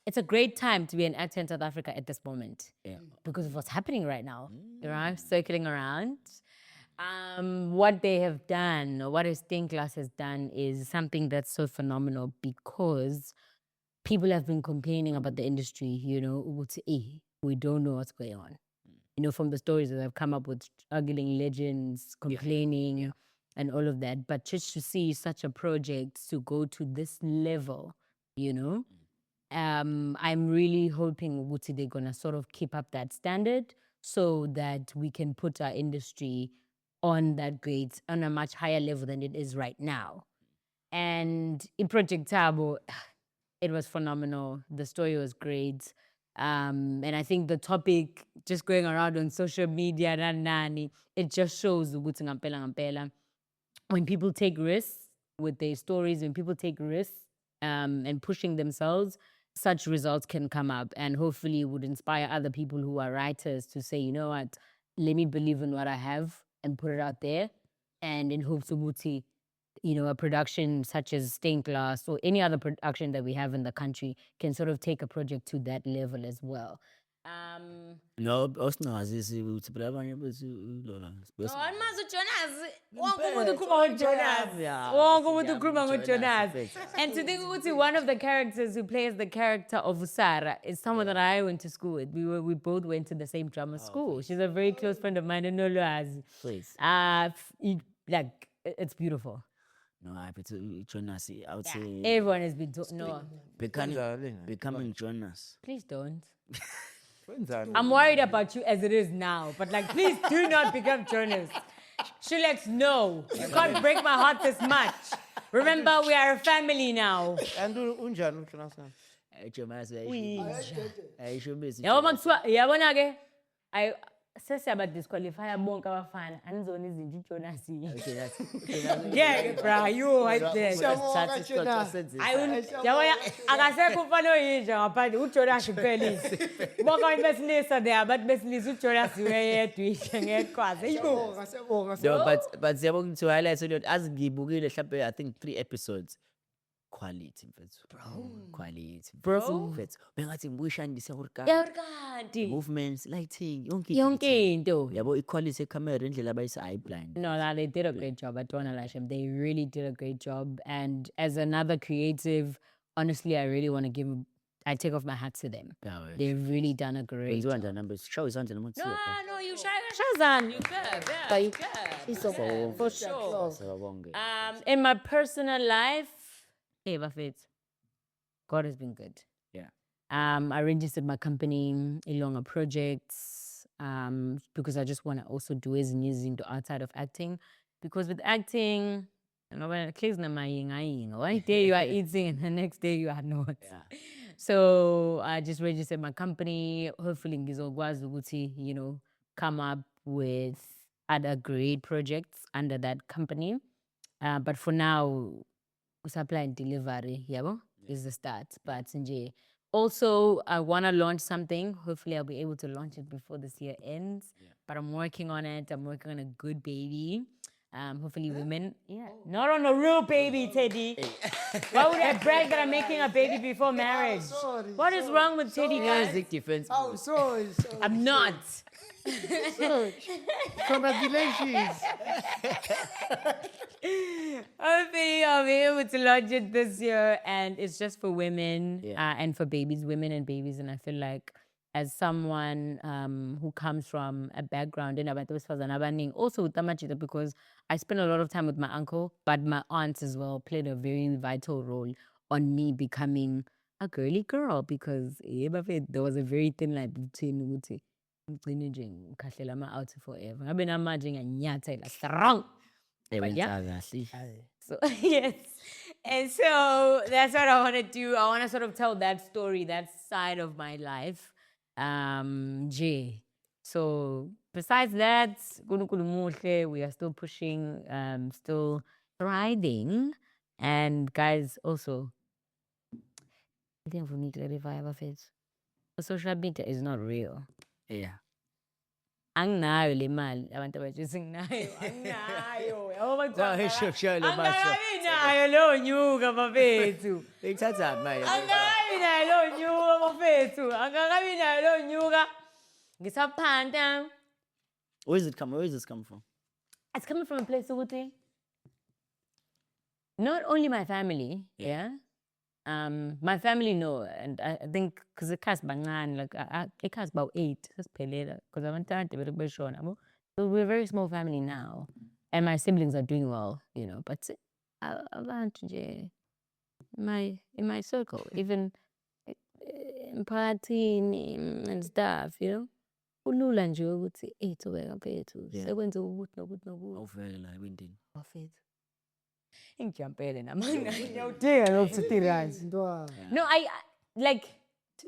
it's a great time to be an actor in South Africa at this moment. Yeah. Because of what's happening right now, right? Circling around. What they have done, or what Stained Glass has done, is something that's so phenomenal because people have been complaining about the industry, you know, we don't know what's going on. You know, from the stories that have come up with struggling legends, complaining, and all of that. But just to see such a project to go to this level, you know, I'm really hoping Wuti they're gonna sort of keep up that standard so that we can put our industry on a much higher level than it is right now. And in Project Tabo, it was phenomenal. The story was great. And I think the topic just going around on social media, it just shows ukuthi ngampela when people take risks with their stories, when people take risks and pushing themselves, such results can come up, and hopefully it would inspire other people who are writers to say, you know what, let me believe in what I have and put it out there. And in hopes of Wuti, you know, a production such as Stained Glass or any other production that we have in the country can sort of take a project to that level as well. No, osingazisi ukuthi phela abanye bethu lola. And to think ukuthi one of the characters who plays the character of Usara is someone that I went to school with. We both went to the same drama school. She's a very close friend of mine, Nolwazi. Please. Like it's beautiful. No, I put Jonas. I would say Everyone has been no. becoming Jonas. Please don't. Wenzani? I'm worried about you as it is now, but like, please do not become Jonas. Shulex, no. You can't break my heart this much. Remember, we are a family now. And unjani uJonas? Jonas. Yabona ke, sesiyabadisqualifya bonke abafana anizona izinto uJonas Okay, that's ngeke bra you right there Siyabonga, Thatha isicoco Jonas. senze Hayi isandla. yabona akasekho umfana oyinja ngaphandle uJonas kuphela bonke abantu besilisa there abantu besilisa uJonas uyedwa ishe ngeqhaza Siyabonga, siyabonga, No, siyabonga. but siyabonga ukuthi highlights on as ngibukile mhlambe I think 3 episodes. Quality mfethu. Quality. Mfethu. Bengathi ngibuyishandisa ukuthi kanti movements, lighting, yonke yonke into yabo equality camera indlela abayisa eye blind. No, they did a great job. I don't want to lie to them. They really did a great job. And as another creative, honestly, I really want to I take off my hat to them. Yeah, They've really done a great kwenziwa job. njani numbers show izandla noma No, kuthiwa. no, you Shazan, you good, yeah, you good. For sure. Sawabonge. In my personal life, hey, Buffett, God has been good. Yeah. I registered my company, Ilonga Projects, because I just want to also do as into outside of acting. Because with acting, one day you are eating and the next day you are not. Yeah. So I just registered my company. Hopefully, ngizokwazi ukuthi, come up with other great projects under that company. But for now, supply and delivery, is the start. But nje, also, I want to launch something. Hopefully, I'll be able to launch it before this year ends. Yeah. But I'm working on it. I'm working on a good baby. Hopefully, women. Yeah. Not on a real baby, Teddy. Why would I brag that I'm making a baby before marriage? Sorry. What is wrong with Teddy, guys? Music defense. Oh, sorry. I'm not. Sorry. Congratulations. Hopefully, I'll be able to launch it this year, and it's just for women and for babies, women and babies. And I feel like, as someone who comes from a background in abantu besifazane abaningi, also with Tamachita, because I spent a lot of time with my uncle, but my aunts as well played a very vital role on me becoming a girly girl, because there was a very thin line between ukuthi ngigcine nje ngikhahlela ama-out forever. Ngabe namanje ngiyanyathela strong. But yeah. So yes. And so that's what I want to do. I want to sort of tell that story, that side of my life. So besides that, we are still pushing, still thriving. And guys, also, I think we need to clarify about it. Social media is not real. Yeah. Anginayo le mali abantu abathi singinayo anginayo yabo Sure, le basho. anginayo lo nyuka bafethu Ngithatha manje. angikabi nayo lo nyuka bafethu angikabi nayo lo nyuka ngisaphanda. Where is this come from? It's coming from a place ukuthi not only my family, my family know, and I think because it cast bangan, like it cast about 8, because I'm so we're a very small family now, and my siblings are doing well, But in my circle, even in party and stuff, kulula nje ukuthi tobeka phethu sekwenze ukuthi nokuthi nokuthi Awuvele la windini. bafethu ingijampele namanga ngiyawudinga lokuthi right. No, I like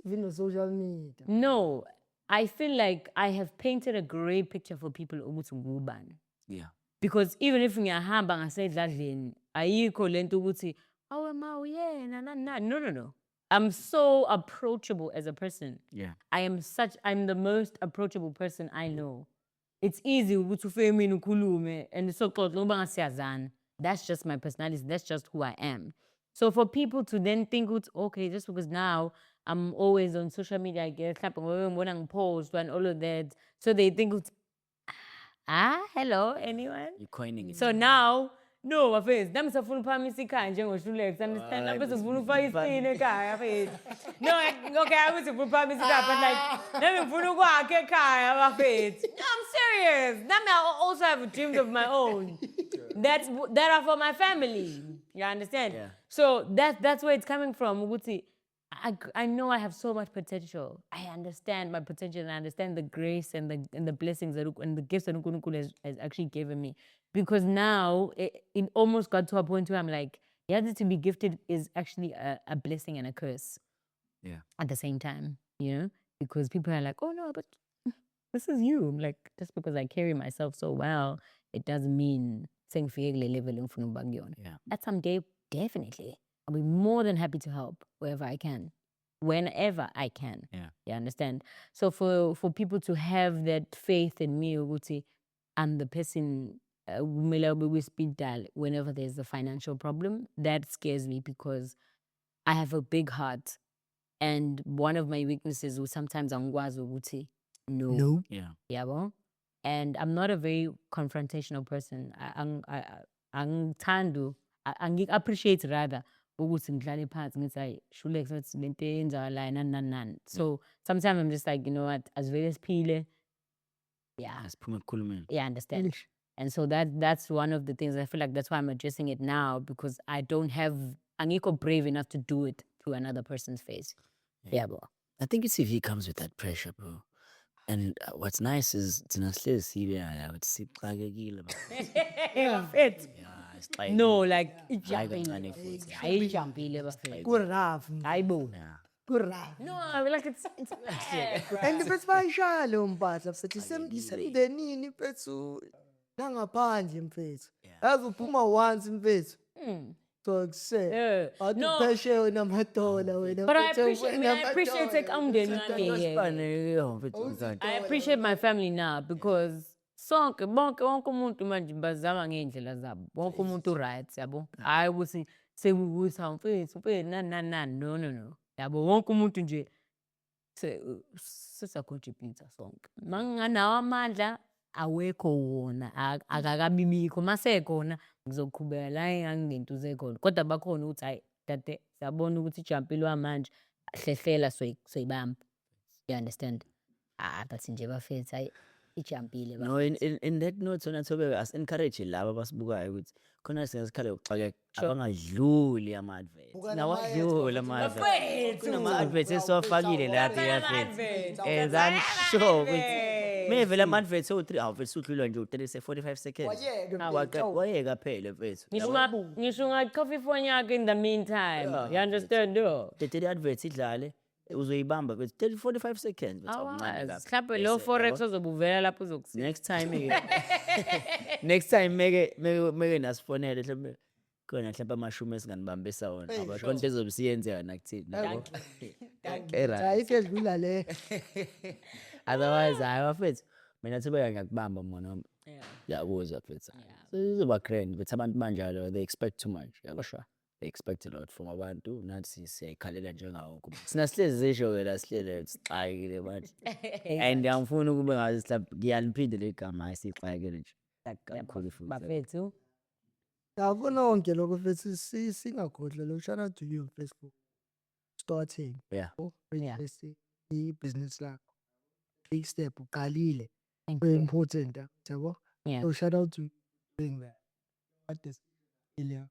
Even on social media. no, I feel like I have painted a great picture for people ukuthi ngubani. Yeah. Because even if ngiyahamba ngasedladleni ayikho lento ukuthi awe ma uyena nani. No. I'm so approachable as a person. Yeah. I'm the most approachable person I know. It's easy ukuthi ufike mina ukhulume and soxoxa ngoba ngasiyazana. That's just my personality. That's just who I am. So for people to then think, okay, just because now I'm always on social media, I guess, when I post and all of that, so they think, hello, anyone? You're coining it. So now, no, bafethu, nami safuna uphakamisa ikhaya njengoshulex, understand? Nami sifuna ukufaka isipini ekhaya, bafethu. No, okay, I was sifuna uphakamisa ikhaya, but like, nami ngifuna ukwakha ekhaya, bafethu. No, I'm serious. Nami I also have dreams of my own. That are for my family. You understand? Yeah. So that's where it's coming from. Ukuthi, I know I have so much potential. I understand my potential and I understand the grace and the blessings and the gifts that Nkulunkulu has actually given me. Because now it almost got to a point where I'm like, to be gifted is actually a blessing and a curse. Yeah. At the same time, Because people are like, oh no, but this is you. I'm like, just because I carry myself so well, it doesn't mean sengifike kule level engifuna ukuba kuyona. Yeah. At some day, definitely, I'll be more than happy to help wherever I can, whenever I can. Yeah. You understand? So for people to have that faith in me, ukuthi I'm the person kumele ube kwi-speed dial whenever there's a financial problem, that scares me because I have a big heart. And one of my weaknesses was sometimes angikwazi ukuthi no. No. Yeah. Yabo? And I'm not a very confrontational person. Angithandi, angi-appreciate rather ukuthi ngihlale phansi ngithi hayi Shulex wathi lento eyenzakalayo nani. So sometimes I'm just like, you know what, asivele siphile. Yeah. Asiphume ekukhulumeni. Yeah, I understand. And so that's one of the things. I feel like that's why I'm addressing it now, because I don't have, angikho brave enough to do it to another person's face. Yeah, bro. I think it's if he comes with that pressure, bro. And what's nice is thina sihlezi sibona ukuthi sixakekile. Yeah, it. Yeah, it's No, like Hayi ijumping. kancane futhi. Ayijumpile bafethu. Kuraf. Hayibo. Yeah. Kuraf. No, I mean, like it's bad, bro. And bese bayishaya leyo mpahla mfethu isemndenini mfethu nangaphandle mfethu. Yeah. Yazi uphuma once mfethu. Mm. So kushe. Yeah. Athi No, upheshe namadola wena. but I mfethu, appreciate like umndeni wami, yeah. Sibane yo mfethu kanti. I appreciate my family now because wonke umuntu manje bazama ngeindlela zabo. Wonke umuntu right, yabo. Hayi ukuthi sekuwusa mfethu nani. No. Yabo wonke umuntu nje sisacontribute sonke. Manganawo amandla awekho wona, akakabibikho. Masekhona ngizoqhubeka la engangingentuze khona. Kodwa bakhona ukuthi hayi dade siyabona ukuthi ijumpile wamanje hlehlela soyibamba. You understand? But nje bafethu hayi ijumpile No, in that note sona Thobeka as encourage laba abasibukayo ukuthi khona singasikhala ukuxakeka abangadluli ama adverts. Nawadlula ama adverts. Kunama adverts esiwafakile lapha yafethu. I'm sure ukuthi mevela ama adverts o3 mfethu udlula nje u30 45 seconds. Wayeka phela mfethu. Ngisho ungacoffee phone yakho in the meantime. You understand? No. The adverts idlale uzoyibamba mfethu 30 45 seconds mfethu awuncane kabi. Mhlawumbe lo forex ozobuvela lapho uzokusiza. Next time meke nasifonele mhlawumbe khona mhlawumbe amashumi esinganibambisa wona ngoba konke ezobusiyenzeka nakuthini nabo. Hayi isedlula le. Otherwise hayi bafethu mina Thobeka ngiyakubamba mona wami. Yakuzwa mfethu. So izoba grand but abantu banjalo they expect too much. Yakho they expect a lot from abantu nathi siyayikhalela njengawo kuba sina sihlezi zisho ke la sihlele sixakile manje and angifuni ukube ngazi mhlawumbe ngiyaliphinde legama ayisixakile nje kakhulu futhi Bafethu. Ngabona konke lokho mfethu singakhohlwa. Shout out to you Facebook. Starting. Yeah. Yeah. I-business lakho. Big step uqalile. Thank Very you. important, yabo. Yeah. So shout out to you doing that. What is Ilya?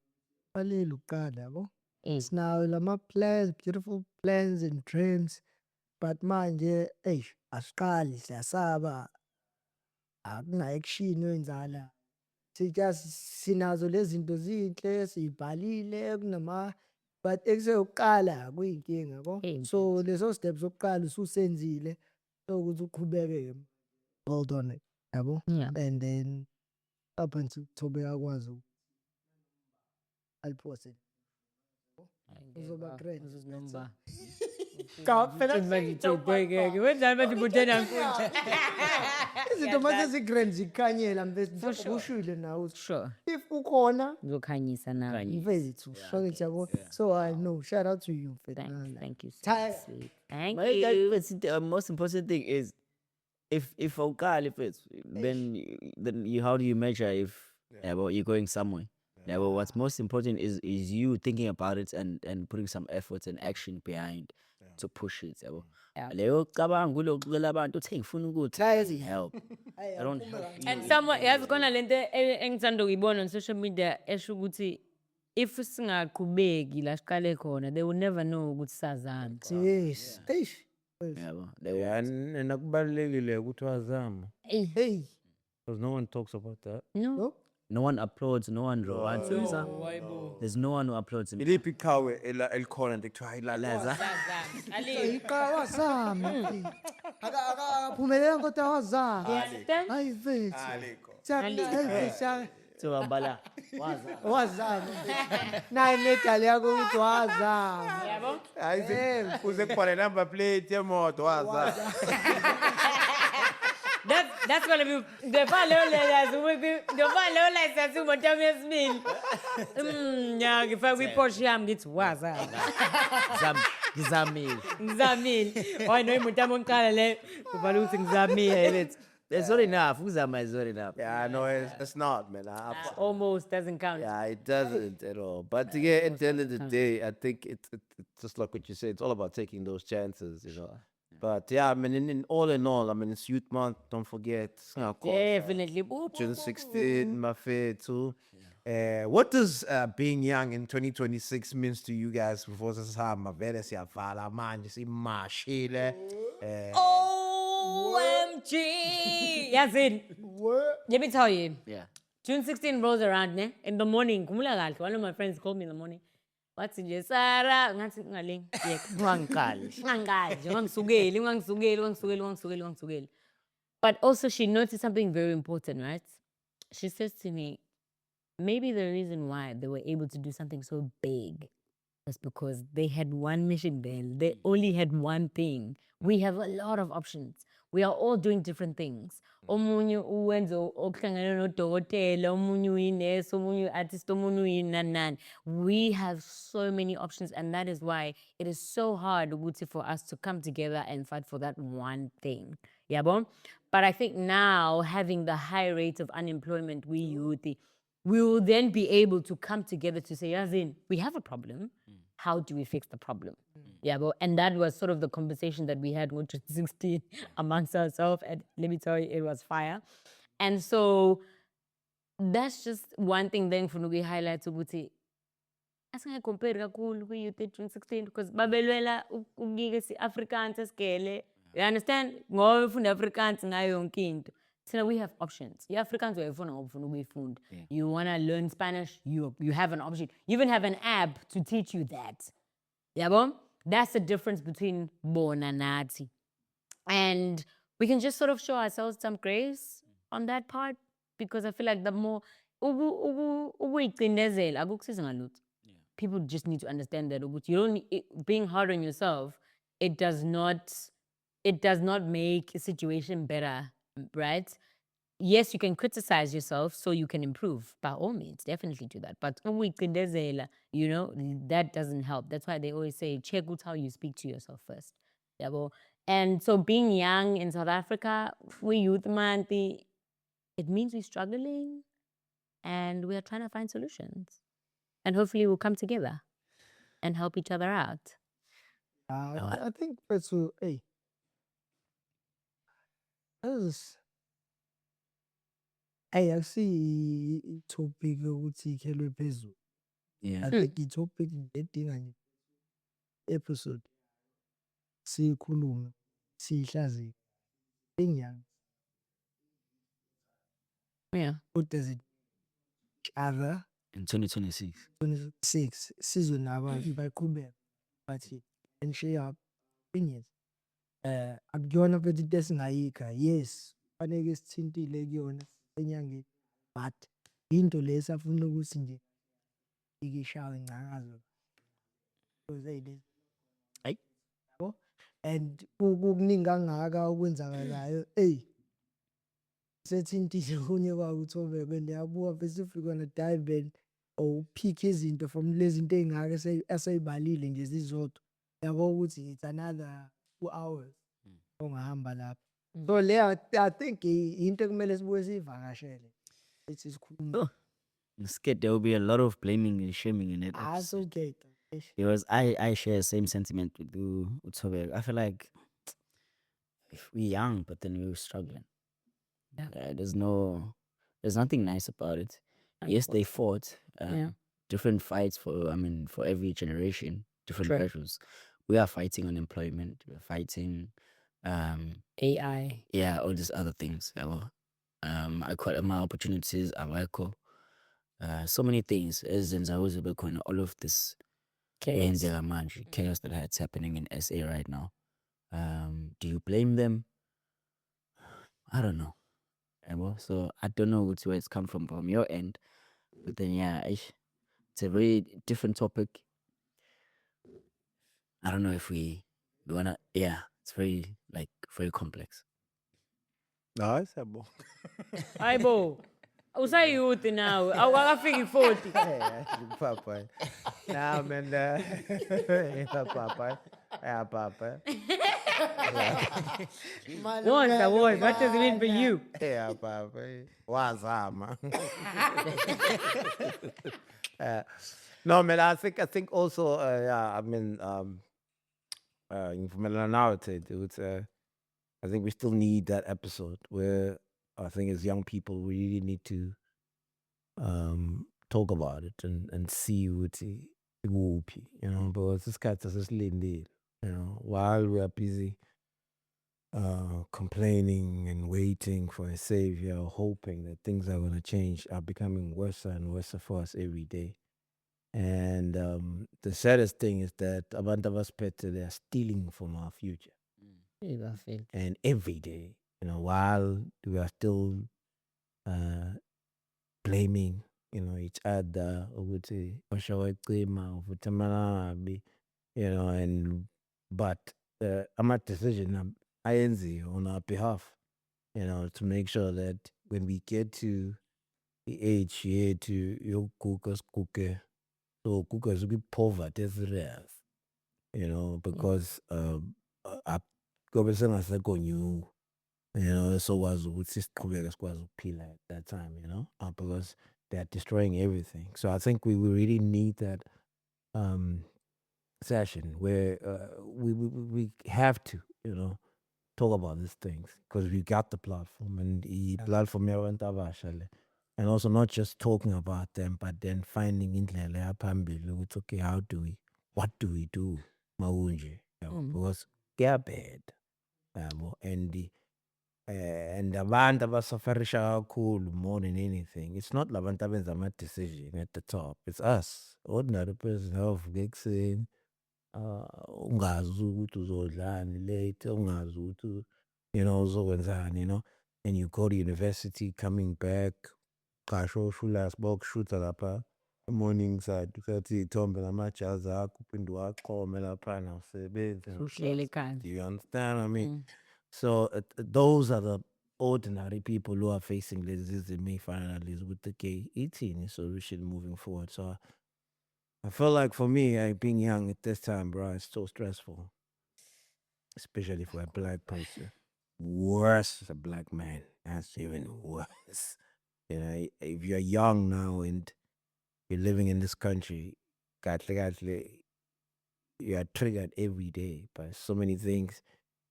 Qalile uqala yabo. Yes. Now lama plans, beautiful plans and dreams. But manje asiqali siyasaba. Akuna action wenzala. Sinazo lezi zinto zinhle sibhalile kunama but ekuseyokuqala kuyinkinga yabo. So leso steps sokuqala ususenzile so ukuthi uqhubeke hold on it yabo. Yeah. And then up until Thobeka akwazi alipose uzoba great. Cha phela Wenzani bathi butena mfundisi? izinto manje zigrand zikhanyela mfethu ushile nawe Sure. if ukhona Ngizokhanyisa nawe. mfethu shoke yabo. So I know shout out to you mfethu. Thank you so Tired. sweet. Thank My you. the most important thing is if awukali mfethu then you how do you measure if yabo you're going somewhere. Yeah, well, what's most important is you thinking about it and putting some effort and action behind to push it. Yabo. Yeah. Leyo cabanga kulokucela abantu uthi ngifuna ukuthi help. I don't help you. And someone yazi khona lento engithanda ukuyibona on social media esho ukuthi if singaqhubeki la siqale khona they will never know ukuthi sazana. Yes. Yabo. Yeah, and akubalulekile ukuthi wazama Hey. Hey. because no one talks about that. No. No. no one applauds, no one wants there's no one who applauds him. Iliphi iqhawe elikhona nje kuthiwa ilaleza. iqala wazama akaphumelela kodwa wazama hayi mfethu So abala wazama naye medali yakho ukuthi wazama Hayi kuze kubhale number plate yemoto waza. That's gonna be the follow letters will be the follow letters umuntu yesibili. Yeah, ngifaka kwi-Porsche yami ngithi waza. ngizamile. Ngizamile. Oh no umuntu yami onqala le kubala ukuthi ngizamile bethi. That's not enough. Uzama is not enough. Yeah, no, it's not, man. Almost doesn't count. Yeah, it doesn't at all. But yeah, at the end of the day, I think it's just like what you said. It's all about taking those chances, you know. But yeah, I mean, in all, I mean, it's Youth Month. Don't forget. Definitely. Boop, June 16, my fair too. What does being young in 2026 means to you guys? Before this time, my very siyavala manje simashile. OMG! Yazin. Let me tell you. Yeah. June 16 rolls around, ne? In the morning, kumula kahle. One of my friends called me in the morning. What's in Sarah? Ngathi ngaling. Ungangisukeli. But also she noticed something very important, right? She says to me, maybe the reason why they were able to do something so big was because they had one mission there. They only had one thing. We have a lot of options. We are all doing different things. Omunye uwenza okuhlangana nodokotela, omunye uyinurse, omunye artist, omunye uyinanani. We have so many options, and that is why it is so hard ukuthi, for us to come together and fight for that one thing. Yabo? But I think now, having the high rate of unemployment we youth, we will then be able to come together to say, Yazin, we have a problem. How do we fix the problem? Yeah, and that was sort of the conversation that we had with 16 amongst ourselves. And let me tell you, it was fire. And so that's just one thing then for Nugi highlights ukuthi asingeke compare kakhulu kwi youth 2016 because babelwela ukike si Afrikaans esigele. You understand? Ngoba ufunda Afrikaans ngayo yonke into. So we have options. You Africans You want to learn Spanish, you have an option. You even have an app to teach you that. Yeah, that's the difference between Bona and Nazi. And we can just sort of show ourselves some grace on that part because I feel like the more people just need to understand that you don't being hard on yourself, it does not make a situation better. Right? Yes, you can criticize yourself so you can improve. By all means, definitely do that. But you know, that doesn't help. That's why they always say, check out how you speak to yourself first. Yeah, well, and so being young in South Africa, we youth man, it means we're struggling and we are trying to find solutions. And hopefully we'll come together and help each other out. I think that's hey. Akusi i-topic ukuthi ikhelwe phezulu. Yeah. I think i-topic edinga nje episode sikhuluma sihlaziye young. Yeah. What does it other In 2026. 26 sizwe nabantu baqhubeka bathi and share our opinions. Akuyona futhi into esingayikha. Yes, fanele sithintile kuyona enyangeni. But into lesafuna ukuthi nje ikishawe ngakazo. Ayi. Yabo? And ukukuningi kangaka okwenzakalayo. Hey. Sethintile kunye kwakuthobeka ndiyabuka bese ufika na dive and pick izinto from lezi zinto ezingaka eseyibalile nje zizodwa. Yabo ukuthi it's another 2 hours. Ongahamba lapha. So I think into kumele sibuye sivakashele. It's sikhuluma. I'm scared there will be a lot of blaming and shaming in it. That's okay. Because I share the same sentiment with Utsobe. I feel like if we're young, but then we're struggling. Yeah. There's nothing nice about it. Yes, they fought different fights for every generation, different True. battles. We are fighting unemployment. We're fighting AI. all these other things. I call my opportunities. I work. So many things ezenza ukuze kube khona all of this eyenzeka manje, chaos that's happening in SA right now. Do you blame them? I don't know. Yabo. So I don't know where it's come from your end. But then yeah, it's a very different topic. I don't know if we wanna it's very very complex. Hayi siyabonga. Hayibo. Usayouth nawe. Awukakafiki 40. Papa. Nah, man. Yeah, Papa. Yeah, Papa. Won't. What does it mean for you? Yeah, Papa. Wazama. No, man. I think also. Yeah. I mean. I think we still need that episode where I think as young people we really need to talk about it and see what whoopee, because this cat is just while we are busy complaining and waiting for a savior, hoping that things are going to change, are becoming worse and worse for us every day. And the saddest thing is that abantu abasphethe, they are stealing from our future. And every day, while we are still blaming, each other, ukuthi bashawacima, ukuthi amangabi, but ama decision ayenziwe on our behalf, to make sure that when we get to the age here to yokuguga siguge, so guga poverty is real, because gobe sengasekho new, sokwazi ukuthi siqhubeke sikwazi ukuphila at that time, because they are destroying everything. So I think we really need that session where we have to, talk about these things because we got the platform and the platform yabantu abasha le. And also not just talking about them, but then finding indlela yaphambili ukuthi okay, what do we do mawunje, because they are bad, and abantu abasafarisha kakhulu more than anything, it's not labantu abenza ama-decision at the top, it's us, ordinary person awuvuka ekuseni, ungazi ukuthi uzodlani late, ungazi ukuthi uzokwenzani, and you go to university, coming back, qasho ushulasi bokushutha lapha morning side, usathi ithombe namajazi akho uphinde uwaqhome laphana usebenze. Uhleli ekhaya. Do you understand what I mean? So those are the ordinary people who are facing this me finally with the K18 solution moving forward. So I feel like for me, being young at this time, bro, it's so stressful, especially for a black person. Worse as a black man, that's even worse. If you're young now and you're living in this country, you are triggered every day by so many things,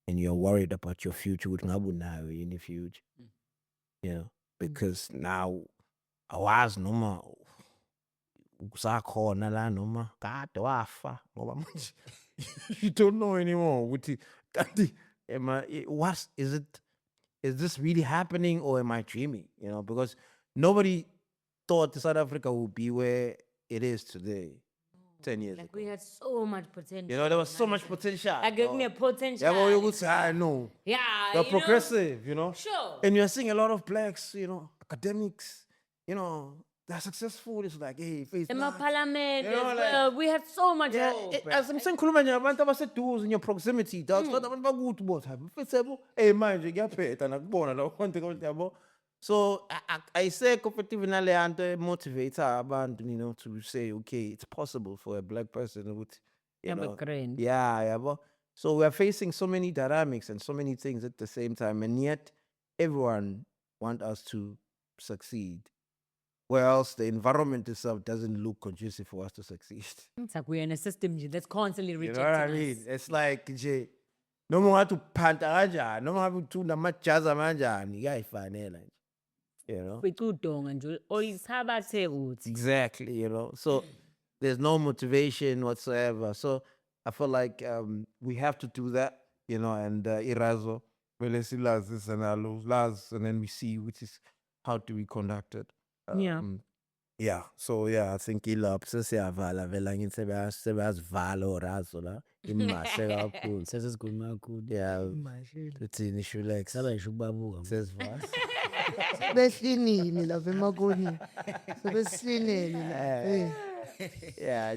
and you're worried about your future with now in the future. Because now awazi noma usakhona la noma kade wafa ngoba manje you don't know anymore ukuthi kanti is this really happening or am I dreaming? Because nobody thought South Africa would be where it is today 10 years ago. We had so much potential. There was so much potential. Like potential. Yeah, but you would say, I know. Yeah, They're progressive, Sure. And you're seeing a lot of blacks, academics, they're successful. It's like, hey, face In my parliament, like- well, we had so much yeah, hope. as I'm saying, abantu abaseduze in your proximity, dogs, not abantu bakuthi both have. Hey, manje ngiyaphetha nakubona la konke yabo. So I say competitive nale motivate abantu, to say, okay, it's possible for a black person to, Have a grand. yeah, but so we're facing so many dynamics and so many things at the same time, and yet everyone want us to succeed. Whereas the environment itself doesn't look conducive for us to succeed. It's like we're in a system that's constantly You rejecting know what I us. mean? It's like nje noma ungathi uphanta kanjani, noma ungathi uthunda amajazi amanjani, kuyayifanela nje. Fica udonga nje, oyithabathe uthi. Exactly, So there's no motivation whatsoever. So I feel like we have to do that, and Irazo, and then we see which is how do we conduct it. Yeah. Yeah, so yeah, I think ilapho sesiyavala vela ngithi sebayasivala orazo la imashe kakhulu. Sesesikhuluma kakhulu. Yeah, Mashini. uthini Shulex? Saba ngisho ukubabuka. Sesivala. Sebehlinile lapha emakoneni. Sebesihlinele la. Hey. Yeah,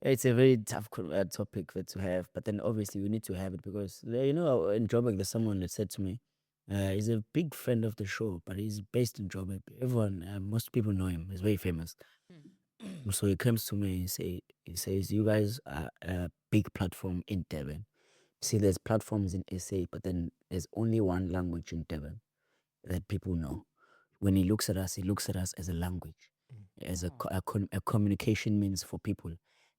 it's a very tough topic to have, but then obviously we need to have it because in Joburg there's someone that said to me, he's a big friend of the show, but he's based in Joburg. Everyone, most people know him. He's very famous. So he comes to me and he says, "You guys are a big platform in Devon. See, there's platforms in SA, but then there's only one language in Devon that people know. When he looks at us as a language, as a communication means for people.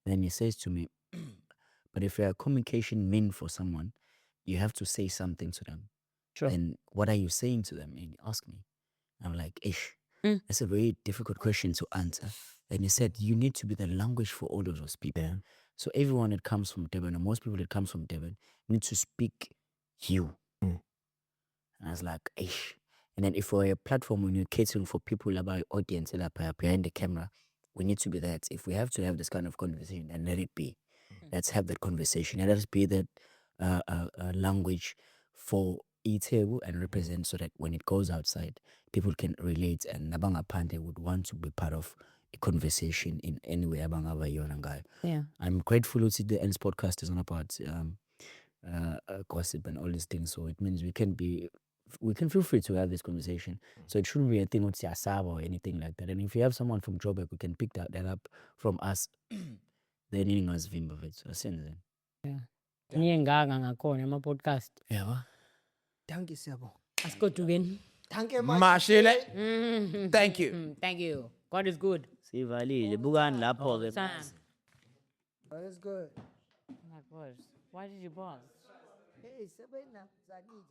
Then he says to me, but if you're a communication mean for someone, you have to say something to them. Sure. And what are you saying to them?" And he asked me. I'm like, ish, that's a very difficult question to answer. And he said, you need to be the language for all of those people. So everyone that comes from Devon, or most people that comes from Devon, need to speak you. And I was like, ish. And then if we're a platform when you're catering for people about audience behind the camera, we need to be that. If we have to have this kind of conversation, then let it be. Let's have that conversation. And let us be that language for eTable and represent so that when it goes outside, people can relate and Nabangapande would want to be part of a conversation in any way. Yeah. I'm grateful to the Ends podcast is on about gossip and all these things. So it means we can feel free to have this conversation. So it shouldn't be a thing with Siasaba or anything like that. And if you have someone from Joburg who can pick that up from us, then you know Vimba of it. So send them. Yeah. Ngiyenganga ngakhona ama-podcast. Yeah. Thank you siyabonga. Asigodukeni. Thank you Mashile, thank you. Thank you. God is good. Sivalile bukani lapho ke. Sam. That's good. Oh my gosh. Why did you pause? Hey, sebenza zakini.